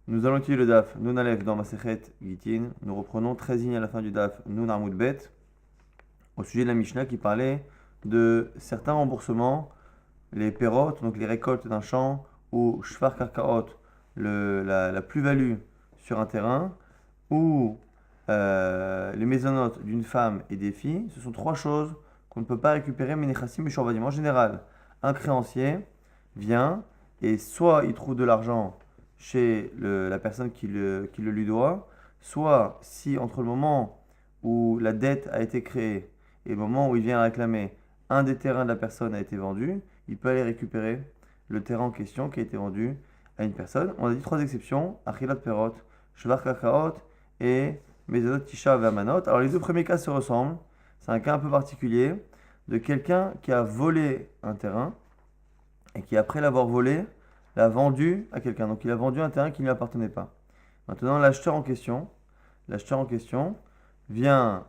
Nous allons étudier le DAF Nun Aleph dans Masechet Gitin. Nous reprenons 13 lignes à la fin du DAF Nun Amud Bet au sujet de la Mishnah qui parlait de certains remboursements, les perot, donc les récoltes d'un champ, ou shvar karkaot, la plus-value sur un terrain, ou les mésonotes d'une femme et des filles. Ce sont trois choses qu'on ne peut pas récupérer Menechassim et Shorbanim. En général, un créancier vient et soit il trouve de l'argent chez la personne qui le lui doit, soit si entre le moment où la dette a été créée et le moment où il vient réclamer, un des terrains de la personne a été vendu, il peut aller récupérer le terrain en question qui a été vendu à une personne. On a dit trois exceptions, Achilat Perot, Shvar Kakaot et Mezonot Tisha Vamanot. Alors les deux premiers cas se ressemblent, c'est un cas un peu particulier de quelqu'un qui a volé un terrain et qui après l'avoir volé, l'a vendu à quelqu'un. Donc il a vendu un terrain qui ne lui appartenait pas. Maintenant l'acheteur en question vient,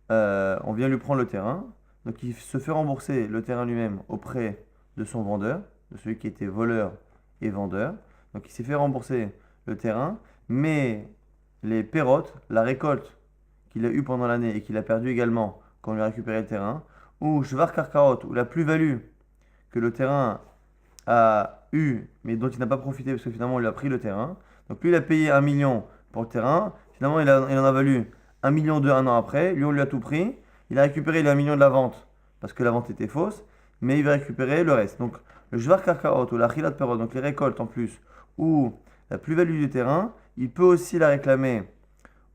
on vient lui prendre le terrain, donc il se fait rembourser le terrain lui-même auprès de son vendeur, de celui qui était voleur et vendeur. Donc il s'est fait rembourser le terrain, mais les pérotes, la récolte qu'il a eue pendant l'année et qu'il a perdu également quand on lui a récupéré le terrain, ou shvar karkaot, ou la plus-value que le terrain a eu, mais dont il n'a pas profité parce que finalement il a pris le terrain. Donc lui il a payé 1 million pour le terrain, finalement il en a valu 1 million un an après, lui on lui a tout pris, il a récupéré les 1 million de la vente parce que la vente était fausse, mais il va récupérer le reste. Donc le shvar karkaot ou la chilat perot, donc les récoltes en plus, ou la plus-value du terrain, il peut aussi la réclamer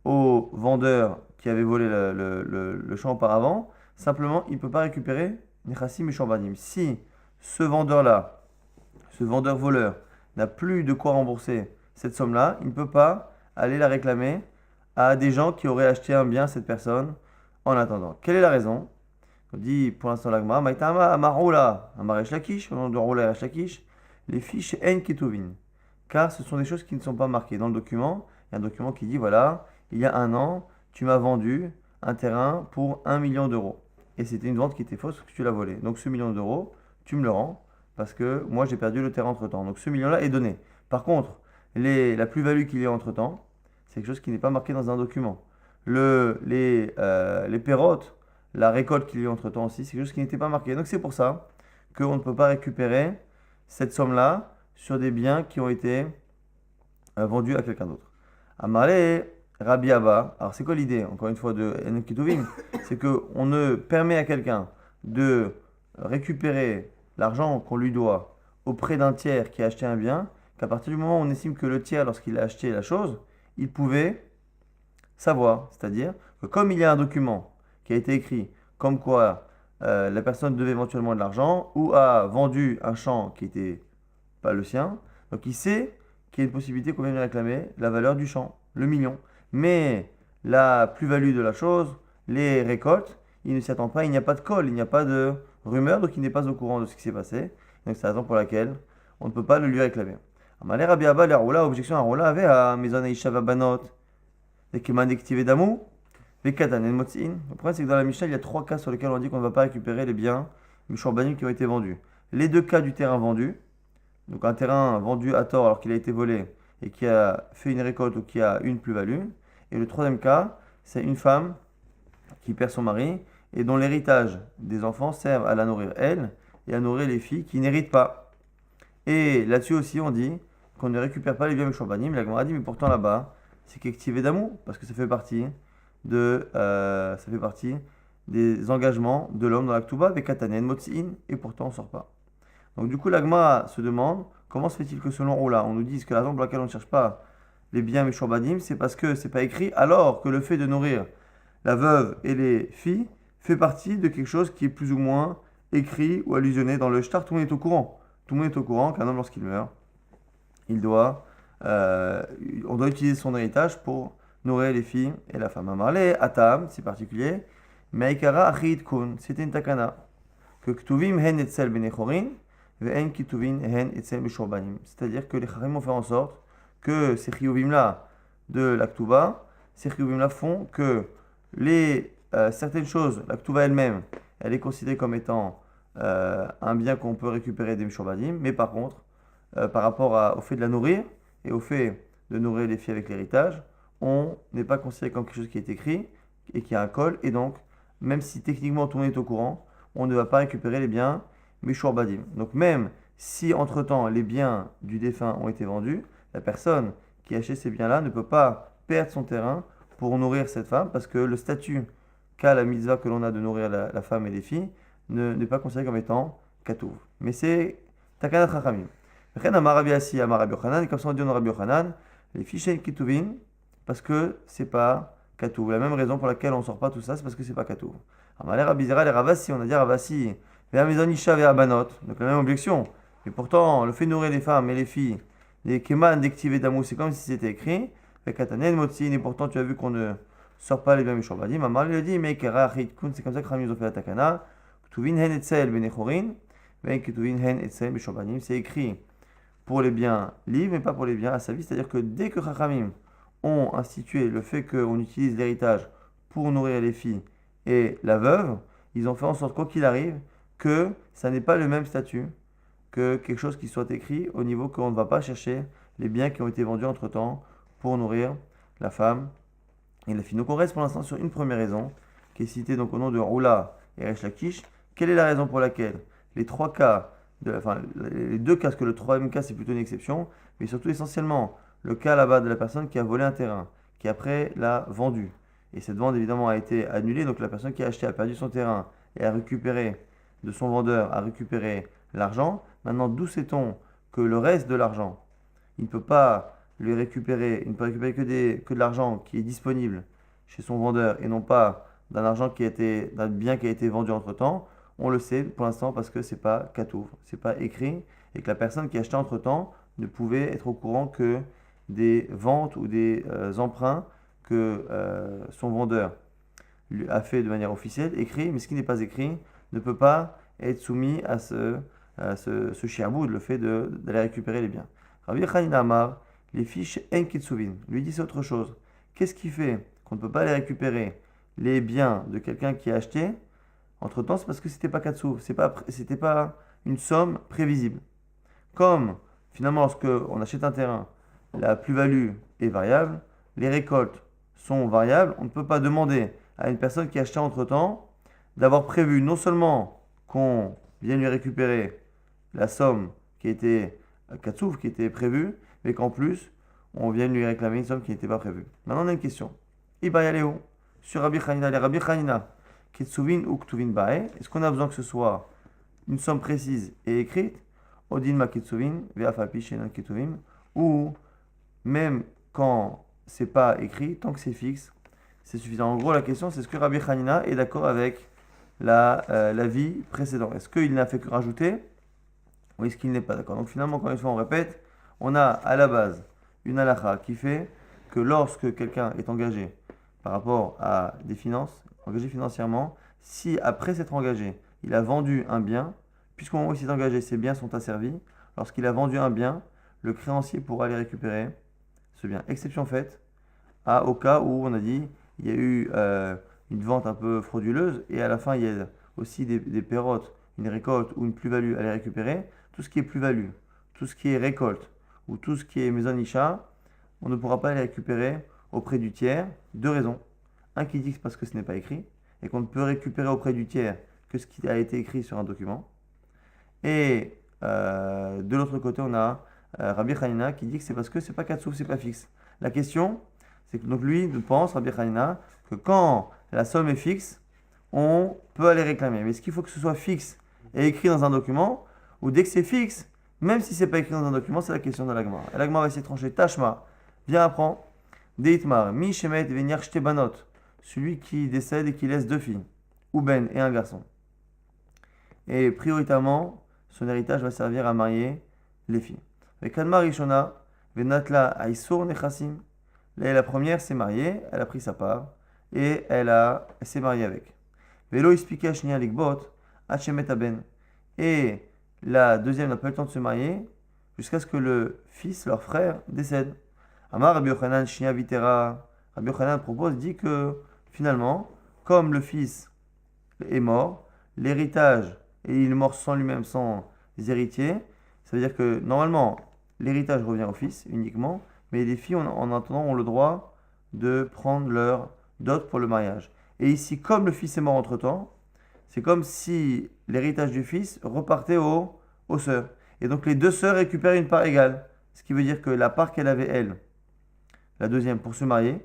au vendeur qui avait volé le champ auparavant. Simplement, il ne peut pas récupérer Nechassim et Shorbanim. Si ce vendeur-là, ce vendeur-voleur, n'a plus de quoi rembourser cette somme-là, il ne peut pas aller la réclamer à des gens qui auraient acheté un bien à cette personne en attendant. Quelle est la raison? On dit pour l'instant l'agma, Maïtama Amaroula, Amaresh Lakish, au nom de Roula Resh Lakish, les fiches En Ketuvin. Car ce sont des choses qui ne sont pas marquées. Dans le document, il y a un document qui dit voilà, il y a un an, tu m'as vendu un terrain pour 1 million d'euros. Et c'était une vente qui était fausse parce que tu l'as volé. Donc ce million d'euros, tu me le rends parce que moi j'ai perdu le terrain entre-temps. Donc ce million-là est donné. Par contre, la plus-value qu'il y a entre-temps, c'est quelque chose qui n'est pas marqué dans un document. Les pérotes, la récolte qu'il y a eu entre-temps aussi, c'est quelque chose qui n'était pas marqué. Donc c'est pour ça qu'on ne peut pas récupérer cette somme-là sur des biens qui ont été vendus à quelqu'un d'autre. Amaré, Rabbi Abba, alors c'est quoi l'idée, encore une fois, de En Ketuvin? C'est qu'on ne permet à quelqu'un de récupérer l'argent qu'on lui doit auprès d'un tiers qui a acheté un bien, qu'à partir du moment où on estime que le tiers, lorsqu'il a acheté la chose, il pouvait savoir. C'est-à-dire que comme il y a un document qui a été écrit comme quoi la personne devait éventuellement de l'argent ou a vendu un champ qui n'était pas le sien, donc il sait qu'il y a une possibilité qu'on vienne réclamer la valeur du champ, le million. Mais la plus-value de la chose, les récoltes, il ne s'y attend pas, il n'y a pas de colle, il n'y a pas de rumeur, donc il n'est pas au courant de ce qui s'est passé. Donc c'est la raison pour laquelle on ne peut pas le lui réclamer. Amalé Rabbi Abba, la Roula, objection à Roula avait à Maison Aïcha Vabanot, et qui m'a activé d'amour, les Katan et Motsin. Le problème c'est que dans la Mishnah, il y a trois cas sur lesquels on dit qu'on ne va pas récupérer les biens Mishorbanim qui ont été vendus. Les deux cas du terrain vendu, donc un terrain vendu à tort alors qu'il a été volé et qui a fait une récolte ou qui a une plus-value. Et le troisième cas, c'est une femme qui perd son mari et dont l'héritage des enfants sert à la nourrir elle et à nourrir les filles qui n'héritent pas. Et là-dessus aussi, on dit qu'on ne récupère pas les biens Mishorbanim. La Gemara dit, mais pourtant là-bas, c'est qu'activé d'amour, parce que ça fait partie des engagements de l'homme dans la Ktuba avec Katanen, Motsin, et pourtant on ne sort pas. Donc du coup, l'Agma se demande comment se fait-il que selon Ola, on nous dise que la raison pour laquelle on ne cherche pas les biens Mishorbanim, c'est parce que c'est pas écrit, alors que le fait de nourrir la veuve et les filles fait partie de quelque chose qui est plus ou moins écrit ou allusionné dans le shtar. Tout le monde est au courant. Tout le monde est au courant qu'un homme, lorsqu'il meurt, il doit, on doit utiliser son héritage pour nourrir les filles et la femme. Amarle, Atam, c'est particulier. Meikara Achid Kun, c'était une takana. Que Ktuvim hen etzel benechorin, ve'en kituvin hen etzel beshorbanim. C'est-à-dire que les Charim ont fait en sorte que ces chiyuvim-là de la Ktuba, ces chiyuvim-là font que certaines choses, la Ktuba elle-même, elle est considérée comme étant un bien qu'on peut récupérer des Mishorbanim, mais par contre, par rapport au fait de la nourrir et au fait de nourrir les filles avec l'héritage, on n'est pas considéré comme quelque chose qui est écrit et qui a un col, et donc, même si techniquement tout le monde est au courant, on ne va pas récupérer les biens Mishur Badim. Donc même si entre-temps les biens du défunt ont été vendus, la personne qui a acheté ces biens-là ne peut pas perdre son terrain pour nourrir cette femme, parce que le statut qu'a la mitzvah que l'on a de nourrir la femme et les filles n'est pas considéré comme étant katouv. Mais c'est Takanat Chachamim. Ren Amar Rabbi Assi, Amar Rabbi Yochanan, et comme ça on dit on Rabbi Yochanan, les fichiers Ketuvin, parce que c'est pas katouv. La même raison pour laquelle on ne sort pas tout ça, c'est parce que c'est pas katouv. Amalé Rabbi Zera, les Ravassi, on a dit Ravassi, Vea Mizon Isha Vea Banot, donc la même objection. Et pourtant, le fait de nourrir les femmes et les filles, les Keman d'Ektiv et d'Amou, c'est comme si c'était écrit. Fait Katanen Motzin, et pourtant tu as vu qu'on ne sort pas les biens Mishur Badim. Amar lui a dit, mais Kera Achit Kun, c'est comme ça que Rami ont fait la Takana. Ketuvin Hen Etzel Benechorin, Ven Ketuvin Hen Etzel Mishur Badim, c'est écrit pour les biens libres, mais pas pour les biens à sa vie. C'est-à-dire que dès que Chachamim ont institué le fait qu'on utilise l'héritage pour nourrir les filles et la veuve, ils ont fait en sorte, quoi qu'il arrive, que ça n'est pas le même statut que quelque chose qui soit écrit au niveau qu'on ne va pas chercher les biens qui ont été vendus entre-temps pour nourrir la femme et la fille. Donc on reste pour l'instant sur une première raison, qui est citée donc au nom de Roula et Resh Lakish. Quelle est la raison pour laquelle les trois cas, les deux cas, parce que le troisième cas c'est plutôt une exception, mais surtout essentiellement le cas là-bas de la personne qui a volé un terrain, qui après l'a vendu. Et cette vente évidemment a été annulée, donc la personne qui a acheté a perdu son terrain et a récupéré de son vendeur, a récupéré l'argent. Maintenant, d'où sait-on que le reste de l'argent, il ne peut pas lui récupérer, il ne peut récupérer que de l'argent qui est disponible chez son vendeur et non pas d'un bien qui a été vendu entre-temps. On le sait pour l'instant parce que c'est pas katouf, c'est pas écrit et que la personne qui a acheté entre-temps ne pouvait être au courant que des ventes ou des emprunts que son vendeur lui a fait de manière officielle, écrit, mais ce qui n'est pas écrit ne peut pas être soumis à ce shiaboud, le fait d'aller récupérer les biens. Rabbi Chanina Amar, les fiches Enkitsuvin, lui dit c'est autre chose. Qu'est-ce qui fait qu'on ne peut pas aller récupérer les biens de quelqu'un qui a acheté entre-temps? C'est parce que c'était pas Katsuv, c'était pas une somme prévisible. Comme finalement lorsque on achète un terrain, la plus-value est variable, les récoltes sont variables, on ne peut pas demander à une personne qui a acheté entre-temps d'avoir prévu non seulement qu'on vienne lui récupérer la somme qui était Katsouf, qui était prévue, mais qu'en plus, on vienne lui réclamer une somme qui n'était pas prévue. Maintenant, on a une question. Ibayaleo, sur Rabbi Chanina, les Rabbi Chanina, Ketsuvin ou Ktuvin Bae, est-ce qu'on a besoin que ce soit une somme précise et écrite, Odin ma Ketsuvin, Veafapi Shenan Ketuvim, ou même quand c'est pas écrit, tant que c'est fixe, c'est suffisant. En gros, la question, c'est est-ce que Rabbi Chanina est d'accord avec l'avis précédent? Est-ce qu'il n'a fait que rajouter ou est-ce qu'il n'est pas d'accord? Donc finalement, encore une fois, on répète, on a à la base une halakha qui fait que lorsque quelqu'un est engagé par rapport à des finances, engagé financièrement, si après s'être engagé, il a vendu un bien, puisqu'au moment où il s'est engagé, ces biens sont asservis, lorsqu'il a vendu un bien, le créancier pourra aller récupérer ce bien. Exception faite au cas où on a dit il y a eu une vente un peu frauduleuse et à la fin il y a aussi des pérotes, une récolte ou une plus-value à les récupérer. Tout ce qui est plus-value, tout ce qui est récolte ou tout ce qui est maison Isha, on ne pourra pas les récupérer auprès du tiers. Deux raisons. Un qui dit que c'est parce que ce n'est pas écrit et qu'on ne peut récupérer auprès du tiers que ce qui a été écrit sur un document. Et de l'autre côté, on a Rabbi Chanina qui dit que c'est parce que c'est pas katsouf, c'est pas fixe. La question, c'est que donc lui pense, Rabbi Chanina, que quand la somme est fixe, on peut aller réclamer. Mais est-ce qu'il faut que ce soit fixe et écrit dans un document, ou dès que c'est fixe, même si c'est pas écrit dans un document, c'est la question de l'agma. Et l'agma va essayer de trancher. Tashma, viens apprendre. Deitmar, mi shemet venir banot, celui qui décède et qui laisse deux filles, ou ben et un garçon. Et prioritairement, son héritage va servir à marier les filles. Avec Kadma Rishona, venatla aisur nechasim. La première s'est mariée, elle a pris sa part et elle s'est mariée avec. Velo ispika shnia ligbot, hachemet aben. Et la deuxième n'a pas eu le temps de se marier jusqu'à ce que le fils, leur frère, décède. Amar Rabbi Yochanan shnia vitera. Rabbi Yochanan dit que finalement, comme le fils est mort, l'héritage, et il est mort sans lui-même, sans héritiers, ça veut dire que normalement, l'héritage revient au fils uniquement, mais les filles, en attendant, ont le droit de prendre leur dot pour le mariage. Et ici, comme le fils est mort entre-temps, c'est comme si l'héritage du fils repartait aux sœurs. Et donc les deux sœurs récupèrent une part égale. Ce qui veut dire que la part qu'elle avait, elle, la deuxième, pour se marier,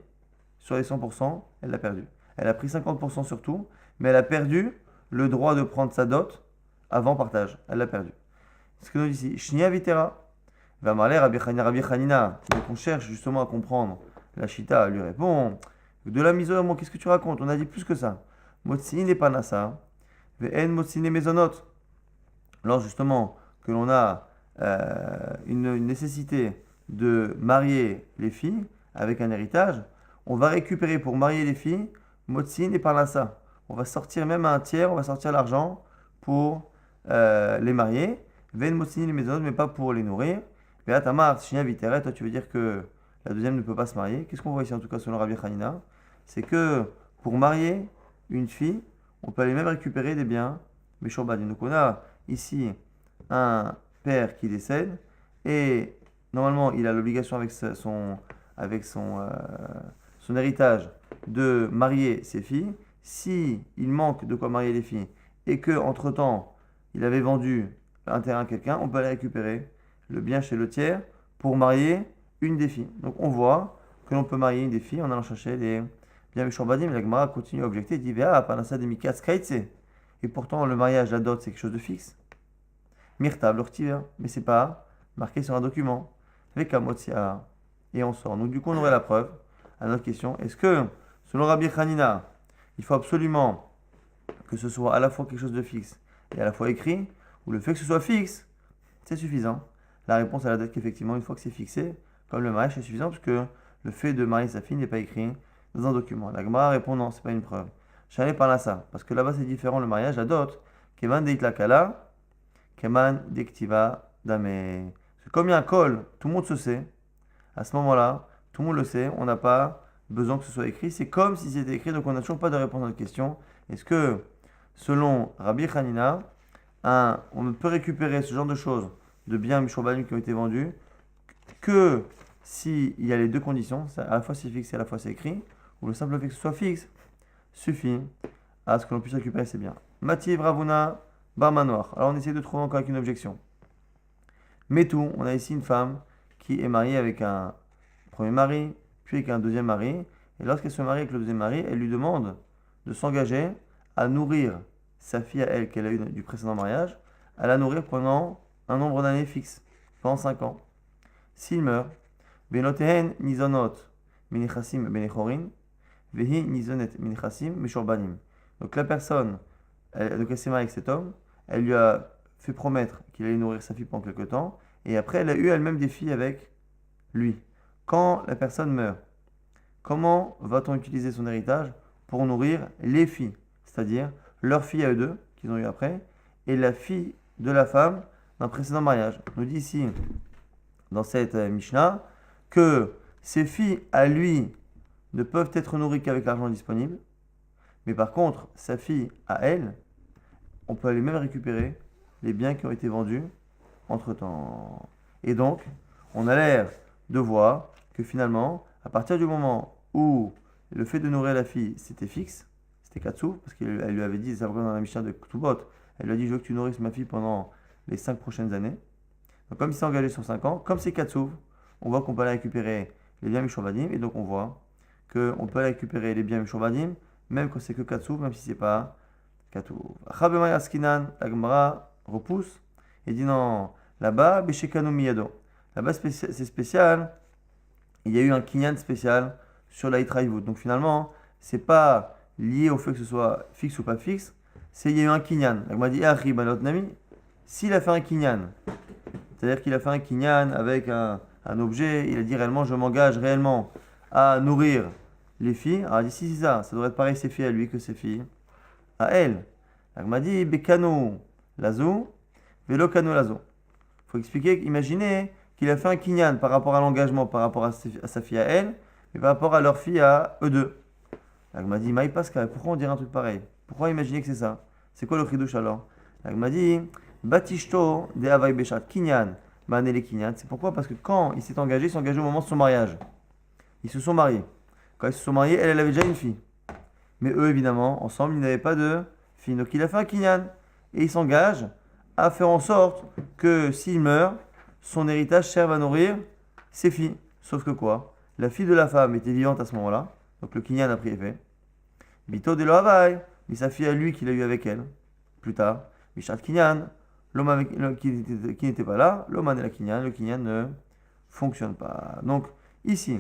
sur les 100%, elle l'a perdu. Elle a pris 50% sur tout, mais elle a perdu le droit de prendre sa dot avant partage. Elle l'a perdu. Ce que nous dit ici, Shnia Vitera, va marler Rabbi Hanina. Donc on cherche justement à comprendre. La Chita lui répond, de la misère, qu'est-ce que tu racontes? On a dit plus que ça. Motsini n'est pas nasa, ve'en motsini mezonot. Alors justement, que l'on a une nécessité de marier les filles avec un héritage, on va récupérer pour marier les filles Motsin et Parnassa. On va sortir même un tiers, on va sortir l'argent pour les marier. Ven Motsin les maisons, mais pas pour les nourrir. Mais Tamar, Shinya Viteret, toi tu veux dire que la deuxième ne peut pas se marier. Qu'est-ce qu'on voit ici en tout cas selon Rabbi Hanina? C'est que pour marier une fille, on peut aller même récupérer des biens Meshurbadim. Donc on a ici un père qui décède et normalement il a l'obligation avec son héritage de marier ses filles. Si il manque de quoi marier les filles et que entre temps il avait vendu un terrain à quelqu'un, on peut aller récupérer le bien chez le tiers pour marier une des filles. Donc on voit que l'on peut marier une des filles en allant chercher les biens Meshurbadim. La Gemara continue à objecter, dit Vea, Panasa de Mikatz Kaitse. Et pourtant le mariage, la dot, c'est quelque chose de fixe. Mirtab, l'ortiver, mais c'est pas marqué sur un document. Avec Amotsia, et on sort. Donc du coup, on aurait la preuve à notre question. Est-ce que, selon Rabbi Hanina, il faut absolument que ce soit à la fois quelque chose de fixe et à la fois écrit, ou le fait que ce soit fixe, c'est suffisant? La réponse à la date qu'effectivement, une fois que c'est fixé, comme le mariage, c'est suffisant, parce que le fait de marier sa fille n'est pas écrit dans un document. La Gemara répond non, c'est pas une preuve. J'allais par là ça, parce que là-bas c'est différent le mariage, la dot, Keman deit la kala, Keman dektiva dame. Comme il y a un col, tout le monde se sait. À ce moment-là, tout le monde le sait, on n'a pas besoin que ce soit écrit. C'est comme si c'était écrit, donc on n'a toujours pas de réponse à notre question. Est-ce que, selon Rabbi Hanina, on peut récupérer ce genre de choses, de biens Mishurbanim qui ont été vendus, que s'il y a les deux conditions, à la fois c'est fixe et à la fois c'est écrit, ou le simple fait que ce soit fixe, suffit à ce que l'on puisse récupérer ces biens. Mativ Ravuna Bar Manoir. Alors on essaie de trouver encore avec une objection. Mais tout, on a ici une femme qui est mariée avec un premier mari, puis avec un deuxième mari. Et lorsqu'elle se marie avec le deuxième mari, elle lui demande de s'engager à nourrir sa fille à elle, qu'elle a eue du précédent mariage, à la nourrir pendant un nombre d'années fixe, pendant 5 ans. S'il meurt, Benotehen nizonot minichasim benechorin, vehi nizonet minichasim meshurbanim. Donc la personne, donc elle s'est mariée avec cet homme, elle lui a fait promettre qu'il allait nourrir sa fille pendant quelque temps, et après elle a eu elle-même des filles avec lui. Quand la personne meurt, comment va-t-on utiliser son héritage pour nourrir les filles, c'est-à-dire leur fille à eux deux, qu'ils ont eu après, et la fille de la femme d'un précédent mariage? On nous dit ici, dans cette Mishnah, que ces filles à lui ne peuvent être nourries qu'avec l'argent disponible, mais par contre, sa fille à elle, on peut aller même récupérer les biens qui ont été vendus entre-temps. Et donc, on a l'air de voir que finalement, à partir du moment où le fait de nourrir la fille, c'était fixe, c'était Katsu, parce qu'elle lui avait dit, ça va dans la Mishnah de Ktubot, elle lui a dit, je veux que tu nourrisses ma fille pendant les 5 prochaines années. Donc comme il s'est engagé sur 5 ans, comme c'est Katsu, on voit qu'on peut aller récupérer les biens Mishurbadim, et donc on voit qu'on peut aller récupérer les biens Mishurbadim, même quand c'est que Katsu, même si c'est pas Katsu. Chabemaya Skinan, la Gemara repousse, et dit non, là-bas, Beshekanu Miyado. Là-bas, c'est spécial, il y a eu un kinyan spécial sur la Hitraïvout. Donc finalement, c'est pas lié au fait que ce soit fixe ou pas fixe, c'est il y a eu un kinyan. La Gemara dit, Ahri, notre Nami, s'il a fait un kinyan, c'est-à-dire qu'il a fait un kinyan avec un objet, il a dit réellement, je m'engage réellement à nourrir les filles. Alors il dit, si, c'est ça, ça devrait être pareil ses filles à lui que ses filles à elle. La Gemara dit, Bekano Lazo, Velo Kano Lazo. Il faut expliquer, imaginez qu'il a fait un kinyan par rapport à l'engagement, par rapport à sa fille à elle, et par rapport à leur fille à eux deux. La Gemara dit, Maï Pascal, pourquoi on dirait un truc pareil? Pourquoi imaginer que c'est ça? C'est quoi le chidouche alors? La Gemara dit, Batishto de Havai Beshat Kinyan, Mané les kinyan. C'est pourquoi? Parce que quand il s'est engagé, il s'est engagé au moment de son mariage. Ils se sont mariés. Quand ils se sont mariés, elle avait déjà une fille. Mais eux, évidemment, ensemble, ils n'avaient pas de fille. Donc il a fait un kinyan. Et il s'engage à faire en sorte que s'il meurt, son héritage serve à nourrir ses filles. Sauf que quoi? La fille de la femme était vivante à ce moment-là. Donc le kinyan a pris effet. Bito de lo havai. Mais sa fille à lui qu'il a eu avec elle. Plus tard. Mishat kinyan. Qui n'était pas là. L'homme et la kinyan. Le kinyan ne fonctionne pas. Donc ici,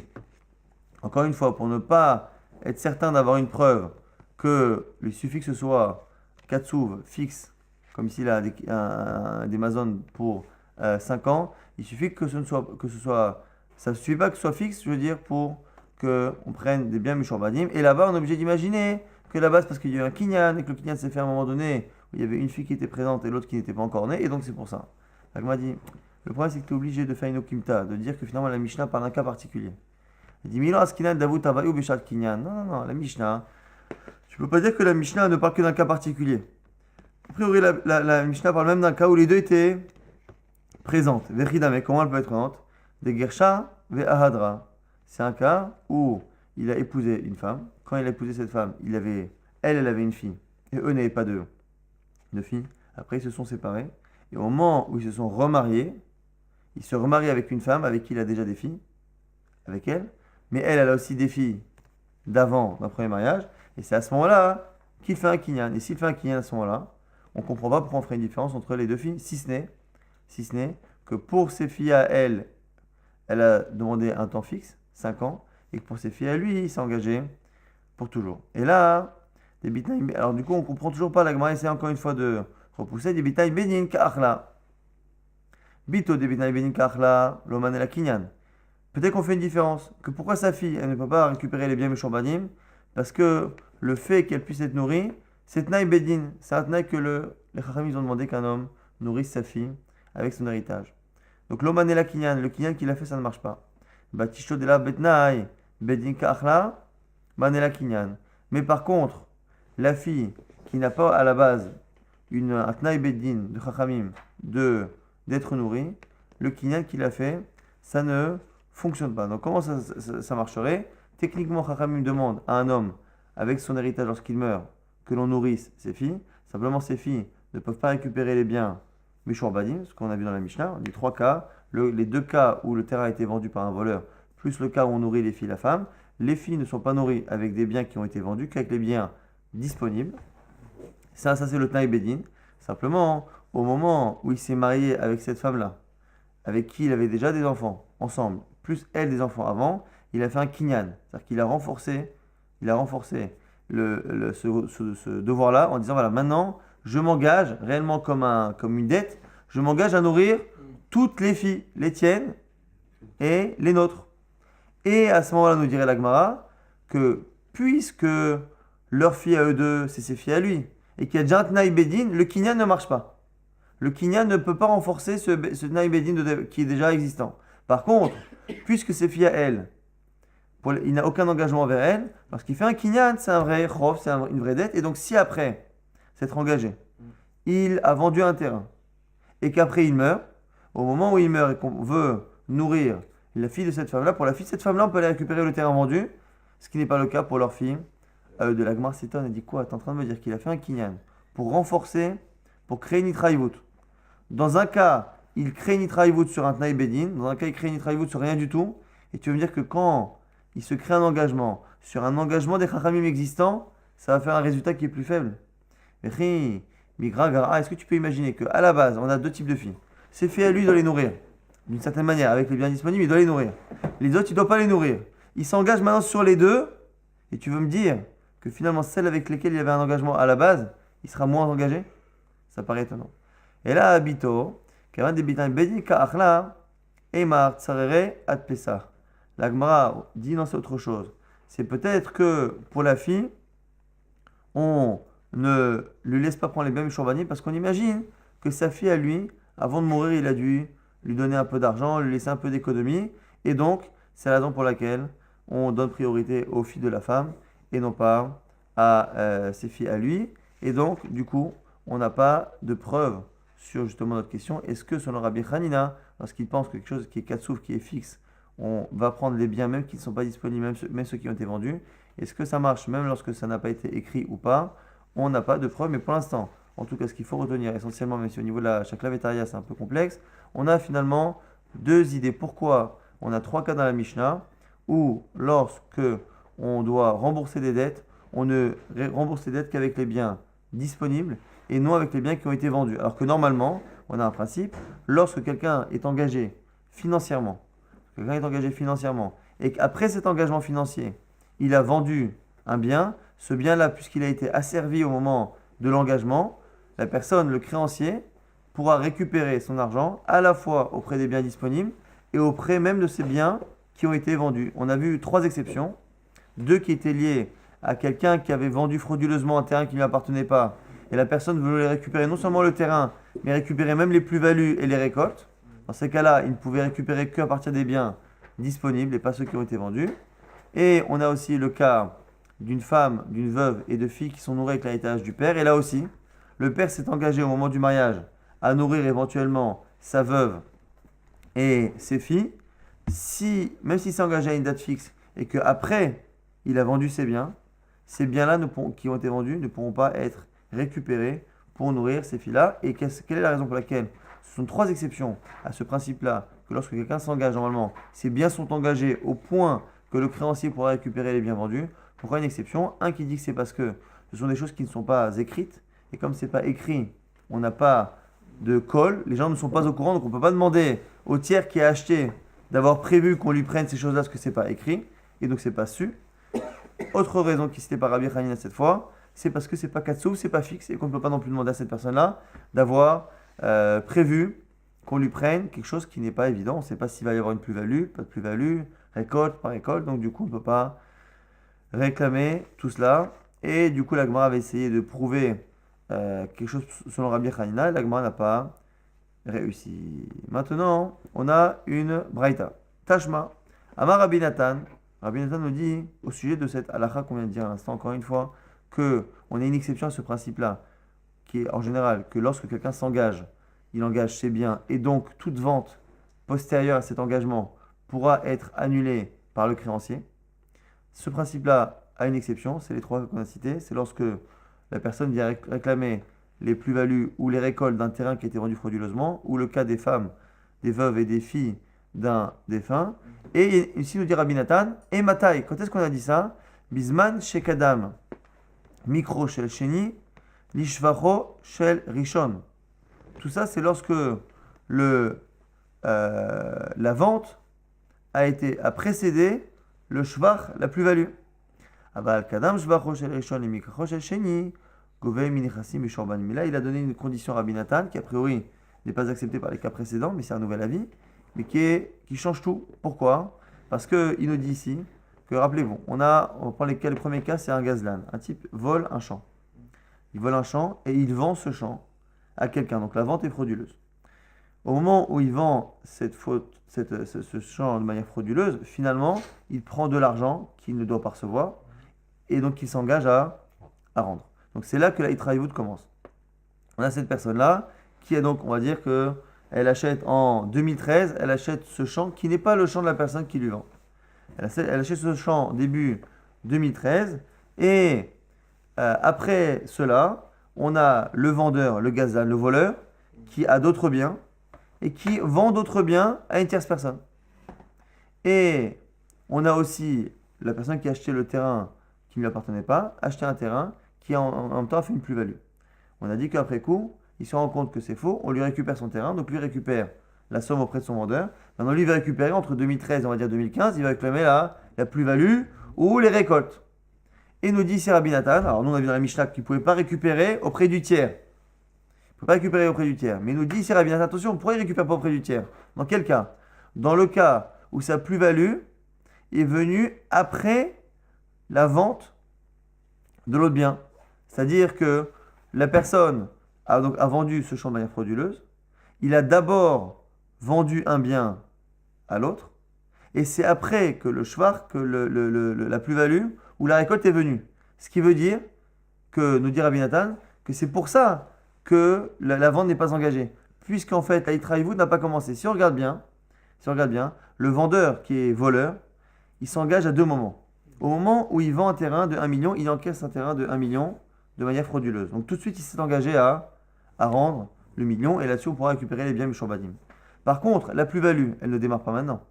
encore une fois, pour ne pas être certain d'avoir une preuve que le suffixe soit katsuv fixe, comme ici là, des mazones pour 5 ans, il suffit que ce soit, ça ne suffit pas que ce soit fixe, je veux dire, pour qu'on prenne des biens mishorbadim. Et là-bas, on est obligé d'imaginer que là-bas, c'est parce qu'il y a eu un kinyan, et que le kinyan s'est fait à un moment donné, où il y avait une fille qui était présente et l'autre qui n'était pas encore née, et donc c'est pour ça. Donc, m'a dit, le problème c'est que tu es obligé de faire une okimta, de dire que finalement la Mishnah parle d'un cas particulier. Il dit, Milo askinan davut tavayu bishat kinyan. Non, la Mishnah, tu peux pas dire que la Mishnah ne parle que d'un cas particulier. A priori, la Mishnah parle même d'un cas où les deux étaient présentes. Vechidame, comment elle peut être présente? Des Gersha ve Ahadra. C'est un cas où il a épousé une femme. Quand il a épousé cette femme, elle avait une fille. Et eux n'avaient pas de fille. Après, ils se sont séparés. Et au moment où ils se sont remariés, il se remarie avec une femme avec qui il a déjà des filles. Avec elle. Mais elle a aussi des filles d'avant, d'un premier mariage. Et c'est à ce moment-là qu'il fait un kinyan. Et s'il fait un kinyan à ce moment-là, on ne comprend pas pourquoi on ferait une différence entre les deux filles, si ce n'est que pour ses filles à elle, elle a demandé un temps fixe, 5 ans, et que pour ses filles à lui, il s'est engagé pour toujours. Et là, des bitnaïm, alors du coup, on ne comprend toujours pas, la Gemara essaie encore une fois de repousser, des bitnaïm benin ka'achla. Bito des bitnaïm benin ka'achla, l'oman et la kinyan. Peut-être qu'on fait une différence, que pourquoi sa fille, elle ne peut pas récupérer les biens méchorbanim, parce que le fait qu'elle puisse être nourrie, c'est Tnaï Bedin. C'est un Tnaï que les Chachamim ont demandé qu'un homme nourrisse sa fille avec son héritage. Donc l'Oman et la Kinyan, le Kinyan qu'il a fait, ça ne marche pas. Batisho de la Betnaï, Bedin Kachla, Man et la Kinyan. Mais par contre, la fille qui n'a pas à la base un Tnaï Bedin de Chachamim d'être nourrie, le Kinyan qu'il a fait, ça ne fonctionne pas. Donc comment ça marcherait? Techniquement, Chachamim demande à un homme, avec son héritage lorsqu'il meurt, que l'on nourrisse ses filles. Simplement, ces filles ne peuvent pas récupérer les biens Mishorbadim, ce qu'on a vu dans la Mishnah. On dit 3 cas. Les 2 cas où le terrain a été vendu par un voleur, plus le cas où on nourrit les filles, la femme. Les filles ne sont pas nourries avec des biens qui ont été vendus, qu'avec les biens disponibles. Ça c'est le Tnaï Bedin. Simplement, au moment où il s'est marié avec cette femme-là, avec qui il avait déjà des enfants ensemble, plus elle des enfants avant, il a fait un kinyan. C'est-à-dire qu'il a renforcé ce devoir-là en disant voilà, maintenant, je m'engage réellement comme une dette, je m'engage à nourrir toutes les filles, les tiennes et les nôtres. Et à ce moment-là, nous dirait la Gemara que puisque leur fille à eux deux, c'est ses filles à lui, et qu'il y a déjà un Tnaï Bedin, le kinyan ne marche pas. Le kinyan ne peut pas renforcer ce Tnaï Bedin qui est déjà existant. Par contre, puisque ses filles à elle, il n'a aucun engagement envers elle, lorsqu'il fait un kinyan, c'est un vrai chof, c'est une vraie dette. Et donc, si après s'être engagé, il a vendu un terrain, et qu'après il meurt, au moment où il meurt et qu'on veut nourrir la fille de cette femme-là, pour la fille de cette femme-là, on peut aller récupérer le terrain vendu, ce qui n'est pas le cas pour leur fille. De la Gemara s'étonne et dit quoi? Tu es en train de me dire qu'il a fait un kinyan pour renforcer, pour créer une itraïvout. Dans un cas, il crée une itraïvout sur un Tnaï Bedin, dans un cas, il crée une itraïvout sur rien du tout, et tu veux me dire que quand il se crée un engagement sur un engagement des Chachamim existants, ça va faire un résultat qui est plus faible. Est-ce que tu peux imaginer qu'à la base, on a 2 types de filles? C'est fait à lui de les nourrir, d'une certaine manière, avec les biens disponibles, il doit les nourrir. Les autres, il ne doit pas les nourrir. Il s'engage maintenant sur les 2, et tu veux me dire que finalement, celles avec lesquelles il avait un engagement à la base, il sera moins engagé? Ça paraît étonnant. Et là, Abito, Kavan de Bitan Bedika Achla, Eimar Tsarere Ad Pesach. La Gemara dit non, c'est autre chose. C'est peut-être que pour la fille, on ne lui laisse pas prendre les biens Mishorbanim parce qu'on imagine que sa fille à lui, avant de mourir, il a dû lui donner un peu d'argent, lui laisser un peu d'économie. Et donc, c'est la raison pour laquelle on donne priorité aux filles de la femme et non pas à ses filles à lui. Et donc, du coup, on n'a pas de preuve sur justement notre question, est-ce que selon Rabbi Hanina, lorsqu'il pense que quelque chose qui est katsouf, qui est fixe, on va prendre les biens même qui ne sont pas disponibles, même ceux qui ont été vendus, est-ce que ça marche même lorsque ça n'a pas été écrit ou pas? On n'a pas de preuve, mais pour l'instant, en tout cas, ce qu'il faut retenir essentiellement, même si au niveau de la Shaklavetaria c'est un peu complexe, on a finalement deux idées. Pourquoi? On a trois cas dans la Mishnah où lorsque on doit rembourser des dettes, on ne rembourse les dettes qu'avec les biens disponibles et non avec les biens qui ont été vendus. Alors que normalement, on a un principe, lorsque quelqu'un est engagé financièrement, et qu'après cet engagement financier, il a vendu un bien, ce bien-là, puisqu'il a été asservi au moment de l'engagement, la personne, le créancier, pourra récupérer son argent à la fois auprès des biens disponibles et auprès même de ces biens qui ont été vendus. On a vu trois exceptions, deux qui étaient liées à quelqu'un qui avait vendu frauduleusement un terrain qui ne lui appartenait pas, et la personne voulait récupérer non seulement le terrain, mais récupérer même les plus-values et les récoltes. Dans ces cas-là, il ne pouvait récupérer qu'à partir des biens disponibles et pas ceux qui ont été vendus. Et on a aussi le cas d'une femme, d'une veuve et de filles qui sont nourries avec l'héritage du père. Et là aussi, le père s'est engagé au moment du mariage à nourrir éventuellement sa veuve et ses filles. Même s'il s'est engagé à une date fixe et qu'après, il a vendu ses biens-là qui ont été vendus ne pourront pas être récupérés pour nourrir ces filles-là. Et quelle est la raison pour laquelle ce sont trois exceptions à ce principe-là, que lorsque quelqu'un s'engage normalement, ses biens sont engagés au point que le créancier pourra récupérer les biens vendus. Pourquoi une exception? Un qui dit que c'est parce que ce sont des choses qui ne sont pas écrites, et comme ce n'est pas écrit, on n'a pas de colle, les gens ne sont pas au courant, donc on ne peut pas demander au tiers qui a acheté d'avoir prévu qu'on lui prenne ces choses-là parce que ce n'est pas écrit, et donc c'est pas su. Autre raison qui citait par Rabbi Hanina cette fois, c'est parce que c'est pas katsouf, c'est pas fixe, et qu'on ne peut pas non plus demander à cette personne-là d'avoir prévu qu'on lui prenne quelque chose qui n'est pas évident. On ne sait pas s'il va y avoir une plus-value, pas de plus-value, récolte par récolte, donc du coup on ne peut pas réclamer tout cela. Et du coup la Gemara avait essayé de prouver quelque chose selon Rabbi Hanina, et la Gemara n'a pas réussi. Maintenant, on a une braïta. Tashma, Amar Rabbi Nathan. Rabbi Nathan nous dit au sujet de cette halakha qu'on vient de dire à l'instant, encore une fois, que on a une exception à ce principe-là, qui est en général que lorsque quelqu'un s'engage, il engage ses biens, et donc toute vente postérieure à cet engagement pourra être annulée par le créancier. Ce principe-là a une exception, c'est les trois qu'on a cités, c'est lorsque la personne vient réclamer les plus-values ou les récoltes d'un terrain qui a été vendu frauduleusement, ou le cas des femmes, des veuves et des filles d'un défunt. Et ici nous dit Rabbi Nathan, et Matai, quand est-ce qu'on a dit ça? Bisman shekadam, mikro shel sheni, lishvacho shel rishon. Tout ça, c'est lorsque la vente a précédé le shvach, la plus-value. Aval kadam shvacho shel rishon et mikro shel sheni, govei minichasim et shorban. Mais là, il a donné une condition à Rabbi Nathan qui, a priori, n'est pas acceptée par les cas précédents, mais c'est un nouvel avis, mais qui change tout. Pourquoi? Parce qu'il nous dit ici que, rappelez-vous, on prend le premier cas, c'est un gazlan. Un type vole un champ. Il vole un champ et il vend ce champ à quelqu'un. Donc la vente est frauduleuse. Au moment où il vend ce champ de manière frauduleuse, finalement, il prend de l'argent qu'il ne doit pas recevoir et donc il s'engage à rendre. Donc c'est là que la Hitraïvout commence. On a cette personne-là qui a donc, on va dire que elle achète en 2013, elle achète ce champ qui n'est pas le champ de la personne qui lui vend. Elle achète ce champ début 2013 et après cela, on a le vendeur, le gazan, le voleur, qui a d'autres biens et qui vend d'autres biens à une tierce personne. Et on a aussi la personne qui a acheté le terrain qui ne lui appartenait pas, acheté un terrain qui en même temps a fait une plus-value. On a dit qu'après coup, il se rend compte que c'est faux, on lui récupère son terrain, donc lui récupère la somme auprès de son vendeur. Maintenant, lui va récupérer entre 2013 et on va dire 2015, il va réclamer la plus-value ou les récoltes. Et nous dit ici Rabbi Nathan, alors nous on a vu dans la Mishnah qu'il ne pouvait pas récupérer auprès du tiers. Il ne peut pas récupérer auprès du tiers. Mais il nous dit ici Rabbi Nathan, attention, pourquoi il ne récupère pas auprès du tiers? Dans quel cas? Dans le cas où sa plus-value est venue après la vente de l'autre bien. C'est-à-dire que la personne a vendu ce champ de manière frauduleuse. Il a d'abord vendu un bien à l'autre. Et c'est après que le shvar, que la plus-value ou la récolte est venue. Ce qui veut dire que, nous dit Rabbi Nathan, que c'est pour ça que la vente n'est pas engagée. Puisqu'en fait, la Itraïvout n'a pas commencé. Si on regarde bien, le vendeur qui est voleur, il s'engage à deux moments. Au moment où il vend un terrain de 1 million, il encaisse un terrain de 1 million de manière frauduleuse. Donc tout de suite, il s'est engagé à rendre le million et là-dessus, on pourra récupérer les biens Mishurbadim. Par contre, la plus-value, elle ne démarre pas maintenant.